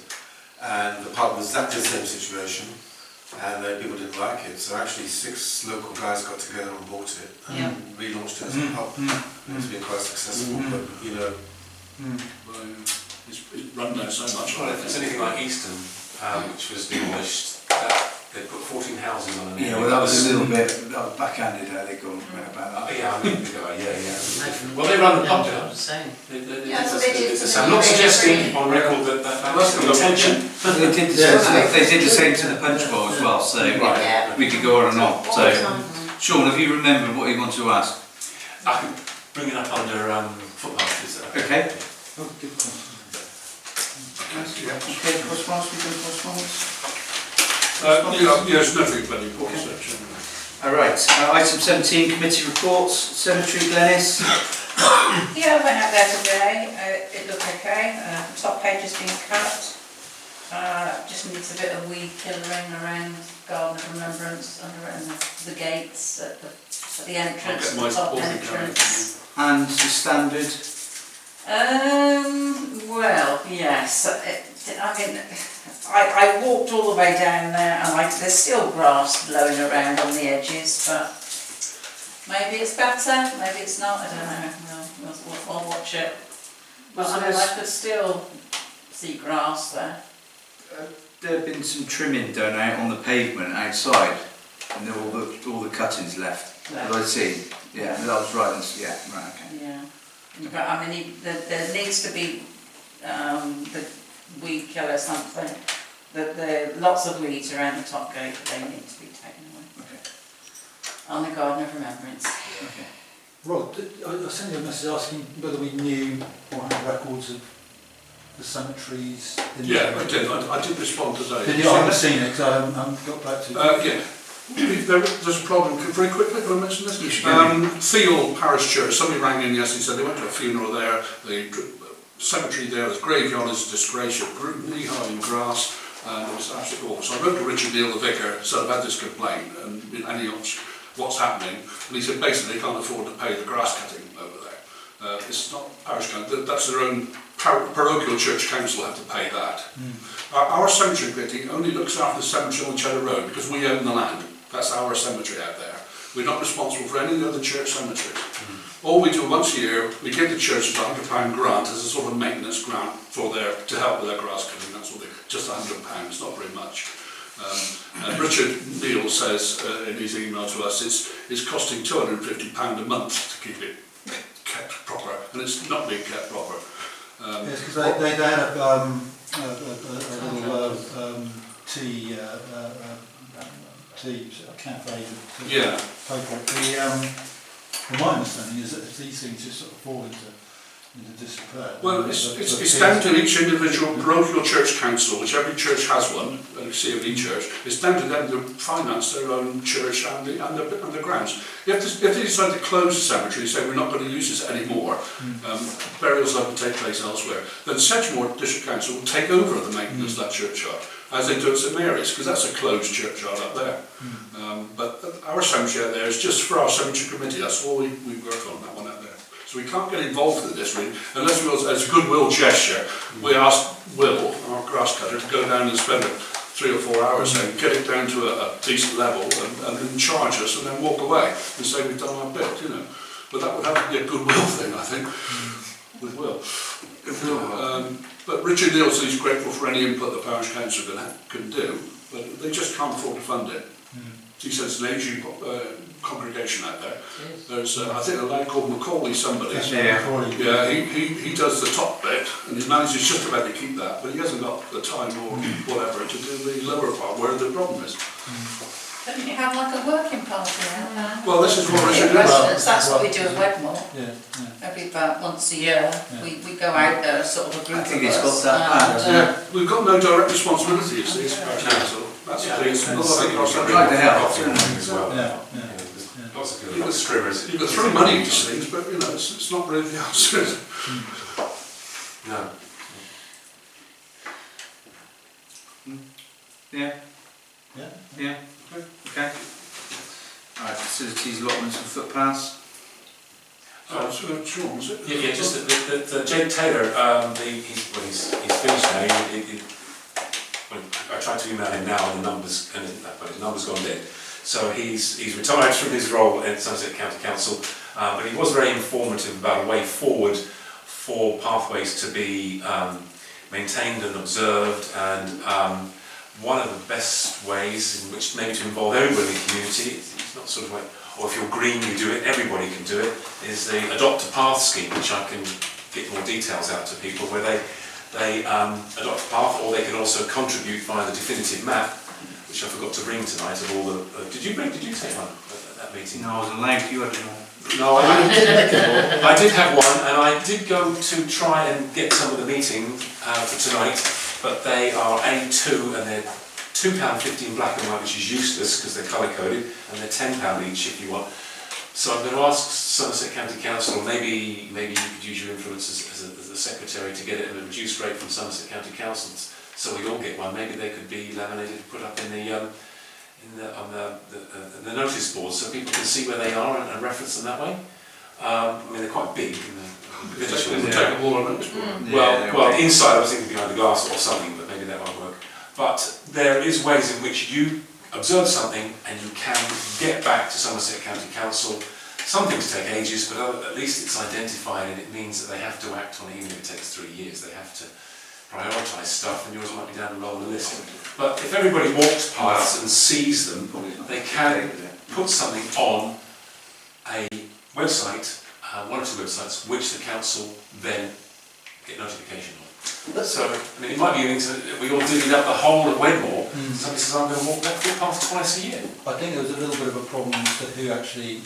and the pub was exactly the same situation. and people didn't like it. So actually 6 local guys got together and bought it and relaunched it as a pub. And it's been quite successful, but you know. Well, it's run down so much. Well, if it's anything like Easton, which was demolished, they put 14 houses on it. Yeah, well, that was a little bit backhanded how they went about that. Yeah, I mean, well, they run the pub down. Yes, I'm not suggesting on record that that's the intention. They did the same to the punch bowl as well, so we could go on and on. So, Sean, have you remembered what you want to ask? I can bring it up under footpath, is that okay? Oh, good question. Okay, correspondence, we do correspondence? Yes, nothing but important section. Alright, item 17, committee reports, cemetery, Glenys. Yeah, I went out there today, it looked okay, the top page has been cut. Just needs a bit of weed killering around Garden of Remembrance and around the gates at the entrance, the top entrance. And the standard? Well, yes, I mean, I walked all the way down there and there's still grass blowing around on the edges, but maybe it's better, maybe it's not, I don't know, I'll watch it. But I mean, I could still see grass there. There have been some trimming done out on the pavement outside, and there all the cuttings left. As I see, yeah, that was right. Yeah, right, okay. Yeah, but I mean, there needs to be the weed killer something. There are lots of weeds around the top gate, but they need to be taken away. Okay. On the Garden of Remembrance. Okay. Rod, I sent you a message asking whether we knew or had records of the cemeteries. Yeah, I did respond today. Did you? I haven't seen it because I haven't got back to it. Yeah. There's a problem, very quickly, can I mention this? Thiel Parish Church, somebody rang in yesterday and said they went to a funeral there, the cemetery there, the graveyard is a disgrace, you're knee-high in grass, and it was absolutely awful. So I wrote to Richard Neal, the vicar, said I've had this complaint, and what's happening, and he said basically they can't afford to pay the grass cutting over there. It's not Parish Council, that's their own parochial church council have to pay that. Our cemetery committee only looks after the cemetery on Cheddar Road because we own the land. That's our cemetery out there. We're not responsible for any of the other church cemeteries. All we do once a year, we give the churches a £100 grant as a sort of maintenance grant to help with their grass cutting, that sort of thing. Just £100, not very much. And Richard Neal says in his email to us, it's costing £250 a month to keep it kept proper, and it's not being kept proper. Yes, because they had a little tea cafe. Yeah. My understanding is that these things just sort of fall into disrepair. Well, it's down to each individual parochial church council, which every church has one, a COV church. It's down to them to finance their own church and the grounds. If they decide to close the cemetery and say we're not going to use this anymore, burials have to take place elsewhere, then Sedgemoor District Council will take over the maintenance of that churchyard, as they do at St Mary's, because that's a closed churchyard up there. But our cemetery out there is just for our cemetery committee. That's all we work on, that one out there. So we can't get involved in this really, unless we, as a goodwill gesture, we ask Will, our grass cutter, to go down and spend 3 or 4 hours and get it down to a decent level and then charge us and then walk away and say we've done our bit, you know. But that would have to be a goodwill thing, I think, with Will. But Richard Neal says he's grateful for any input the Parish Council can do, but they just can't afford to fund it. He says it's an ageing congregation out there. There's, I think, a lad called Macaulay somebody. Yeah, he does the top bit, and he manages just about to keep that, but he hasn't got the time or whatever to do the lower part, where the problem is. Don't you have like a working party out there? Well, this is what Richard does. That's what we do at Wedmore. Yeah. Every about once a year, we go out there, sort of a group I think of it's us. got that bad. We've got no direct responsibility, you see, as Parish Council. That's the thing, it's not like our I'd like to help. as well. Lots of good strimmers. You can throw money at these things, but you know, it's not really the answer. No. Yeah. Yeah. Okay. Alright, facilities, allotments and footpaths. Sean, was it? Yeah, just the Jake Taylor, he's finished now. I tried to email him now and the numbers, and his number's gone dead. So he's retired from his role at Somerset County Council, but he was very informative about a way forward for pathways to be maintained and observed, and one of the best ways in which maybe to involve everybody in the community, it's not sort of like, or if you're green you do it, everybody can do it, is the Adopt a Path scheme, which I can get more details out to people, where they adopt a path, or they can also contribute via the definitive map, which I forgot to bring tonight, of all the... did you take one at that meeting? No, I wasn't late, you had one. No, I did have one, and I did go to try and get some of the meeting for tonight, but they are A2 and they're £2.50 in black and white, which is useless because they're colour-coded, and they're £10 each if you want. So I'm going to ask Somerset County Council, or maybe you could use your influence as a secretary to get it at a reduced rate from Somerset County Council, so we all get one. Maybe they could be laminated, put up in the notice boards, so people can see where they are and reference them that way. I mean, they're quite big. Well, inside I was thinking behind the glass or something, but maybe that won't work. But there is ways in which you observe something and you can get back to Somerset County Council. Some things take ages, but at least it's identified, and it means that they have to act on it, even if it takes 3 years. They have to prioritise stuff, and yours might be down the low on the list. But if everybody walks past and sees them, they can put something on a website, one or two websites, which the council then get notification on. So, I mean, it might be we all divvied up the whole of Wedmore. Somebody says, I'm going to walk that footpath twice a year. I think there was a little bit of a problem as to who actually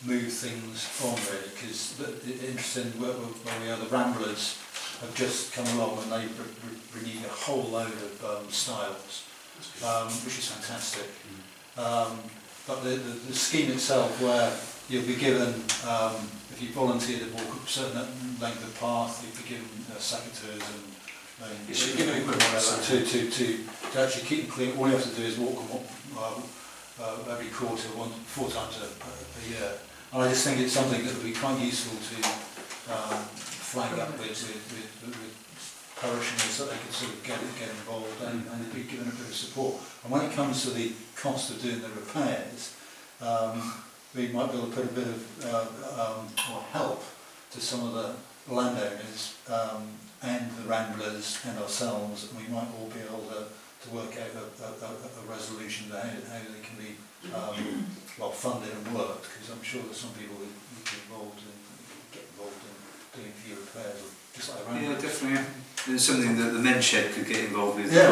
moved things on, really, because interesting where we are, the Ramblers have just come along and they've renewed a whole load of styles, which is fantastic. But the scheme itself, where you'll be given, if you volunteer to walk a certain length of path, you'll be given secateurs and to actually keep them clean. All you have to do is walk them every quarter, 4 times a year. And I just think it's something that would be quite useful to flag up with parishioners, so they could sort of get involved and be given a bit of support. And when it comes to the cost of doing the repairs, we might be able to put a bit of help to some of the landowners and the Ramblers and ourselves, and we might all be able to work out a resolution to how they can be funded and worked, because I'm sure there's some people who get involved in doing a few repairs, just like around. Yeah, definitely. It's something that the men's shed could get involved with. Yeah,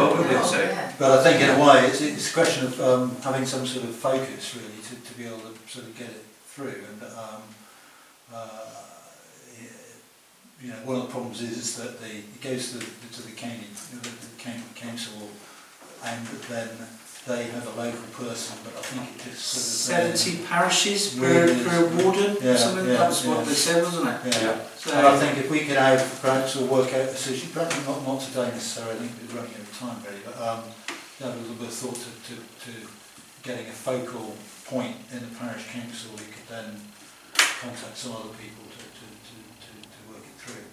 But I think in a way it's a question of having some sort of focus, really, to be able to sort of get it through. And you know, one of the problems is that it goes to the county council, and then they have a local person, but I think it just sort of 70 parishes per warden, something. That's what they said, wasn't it? Yeah. So, and I think if we could have perhaps we'll work out a decision, perhaps not today necessarily, I think we're running out of time really, but have a little bit of thought to getting a focal point in the parish council. We could then contact some other people to work it through.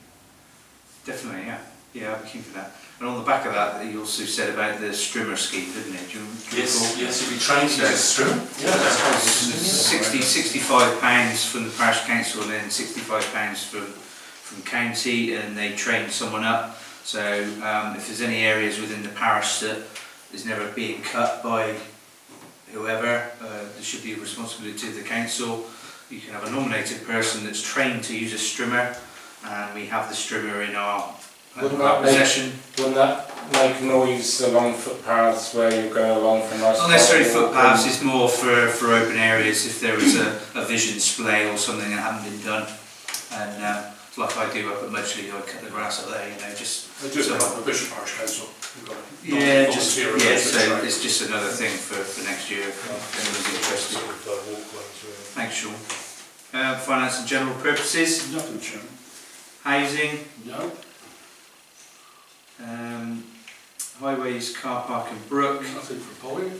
Definitely, yeah, I'd be keen for that. And on the back of that, you also said about the strimmer scheme, didn't it? Yes, you'll be trained to use a strimmer. Yeah, £65 from the parish council, and then £65 from county, and they train someone up. So if there's any areas within the parish that is never being cut by whoever, there should be a responsibility of the council. You can have a nominated person that's trained to use a strimmer, and we have the strimmer in our possession. Wouldn't that make noise along footpaths where you're going along for nice? Not necessarily footpaths, it's more for open areas, if there was a vision display or something that hadn't been done. And like I do up at Mudgley, I cut the grass up there, you know, just... They do so a Bishop Parish Council. So it's just another thing for next year if anyone's interested. Thanks, Sean. Finance and general purposes? Nothing, Chairman. Housing? No. Highways, car park and brook? Nothing for Polly.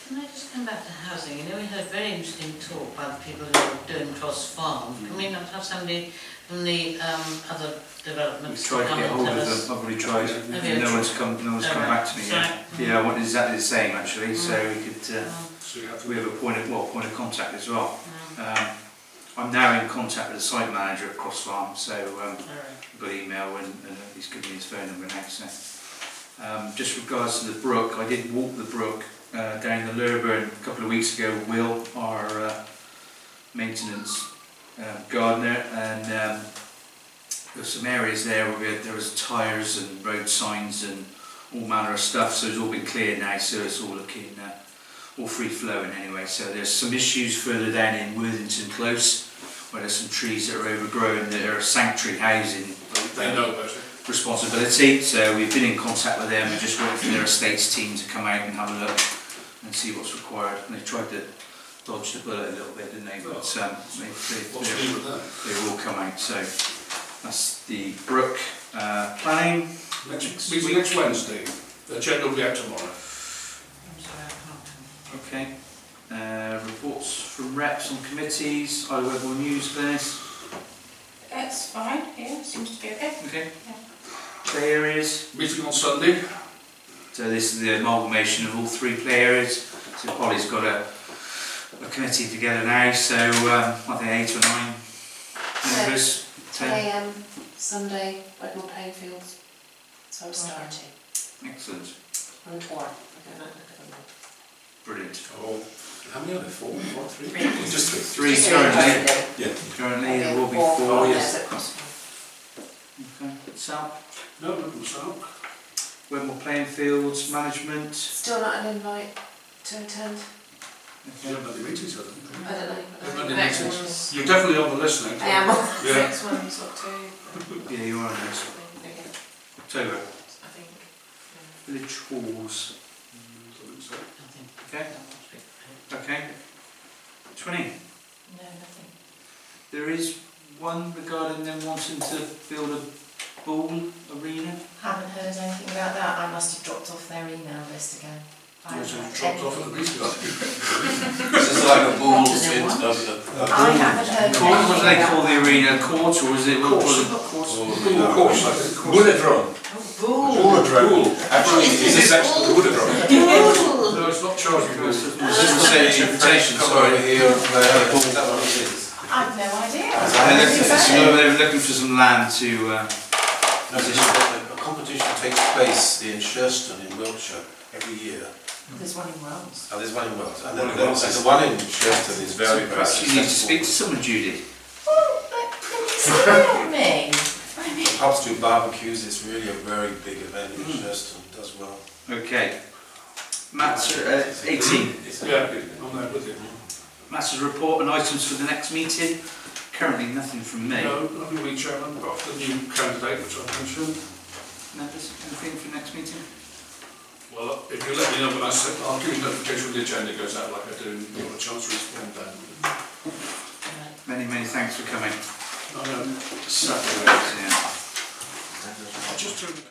Can I just just going back to housing, you know, we had a very interesting talk by the people who are doing Cross Farm. Can we not have somebody from the other developments? We've tried to get hold of them, I've already tried, no one's come back to me yet. Yeah, I want exactly the same actually, so we could, we have a point of contact as well. I'm now in contact with the site manager at Cross Farm, so I've got email and he's given me his phone number now. So, just regards to the brook, I did walk the brook down the Lurburn a couple of weeks ago with Will, our maintenance gardener, and there's some areas there where there was tyres and road signs and all manner of stuff, so it's all been cleared now, so it's all looking all free flowing anyway. So there's some issues further down in Worthington Close where there's some trees that are overgrown that are sanctuary housing. They know about it. Responsibility, so we've been in contact with them and just waiting for their estates team to come out and have a look and see what's required. And they tried to dodge the bullet a little bit, didn't they? But they will come out. So that's the brook planning. Next Wednesday. The agenda will be out tomorrow. Okay. Reports from reps on committees. Either Wedmore News, Glenys. That's fine, yeah, seems to be okay. Okay. Play areas. Meeting on Sunday. So this is the amalgamation of all three play areas. So Polly's got a committee together now, so I think 8 or 9 members. 10 AM, Sunday, Wedmore playing fields. So I'm starting. Excellent. On tour. Brilliant. Oh, how many are there? 4 or 3? Just 3 currently. Yeah. Currently there will be 4. Yes. Okay. Sal? No, from Sal. Wedmore playing fields management. Still not an invite to attend? You haven't had any meetings, have you? I don't know. Haven't had any Next meetings. one's- You're definitely on the list next. I am on Yeah. next one's October. Yeah, you are on this. Okay. October. I think. Village halls. Okay. Okay. 20. No, nothing. There is one regarding them wanting to build a ball arena. Haven't heard anything about that. I must have dropped off their email list again. I Yours haven't have heard dropped off at the anything. meeting. This is like a balls What? into I haven't heard Court, what do they anything call about the arena? Court, or is it what was it? Court? Of course, I think. Bullet Pool. Actually, It's a section of the wood drum. No, it's not charging. This It's is the interpretation, come sorry. over here and play a ball. Is that what it is? I've no idea. They were looking for some land to No, a competition takes place in Shurston in Wiltshire every year. There's one in Wales. And there's one in Wales. And then the one in Shurston is very, very perhaps you need to speak successful. to someone, Judy. Well, let me. Pubs do barbecues, it's really a very big event in Shurston, does well. Okay. Matt's 18. Yeah, I'm there with you. Matt's report and items for the next meeting. Currently nothing from me. No, nothing we chairman, apart from the new candidate which I mentioned. Members, anything for next meeting? Well, if you let me know when I say, I'll give you notification when the agenda goes out like I do, and you've got a chance to respond then. Many, many thanks for coming. I know. Saturday, yeah. I'll just turn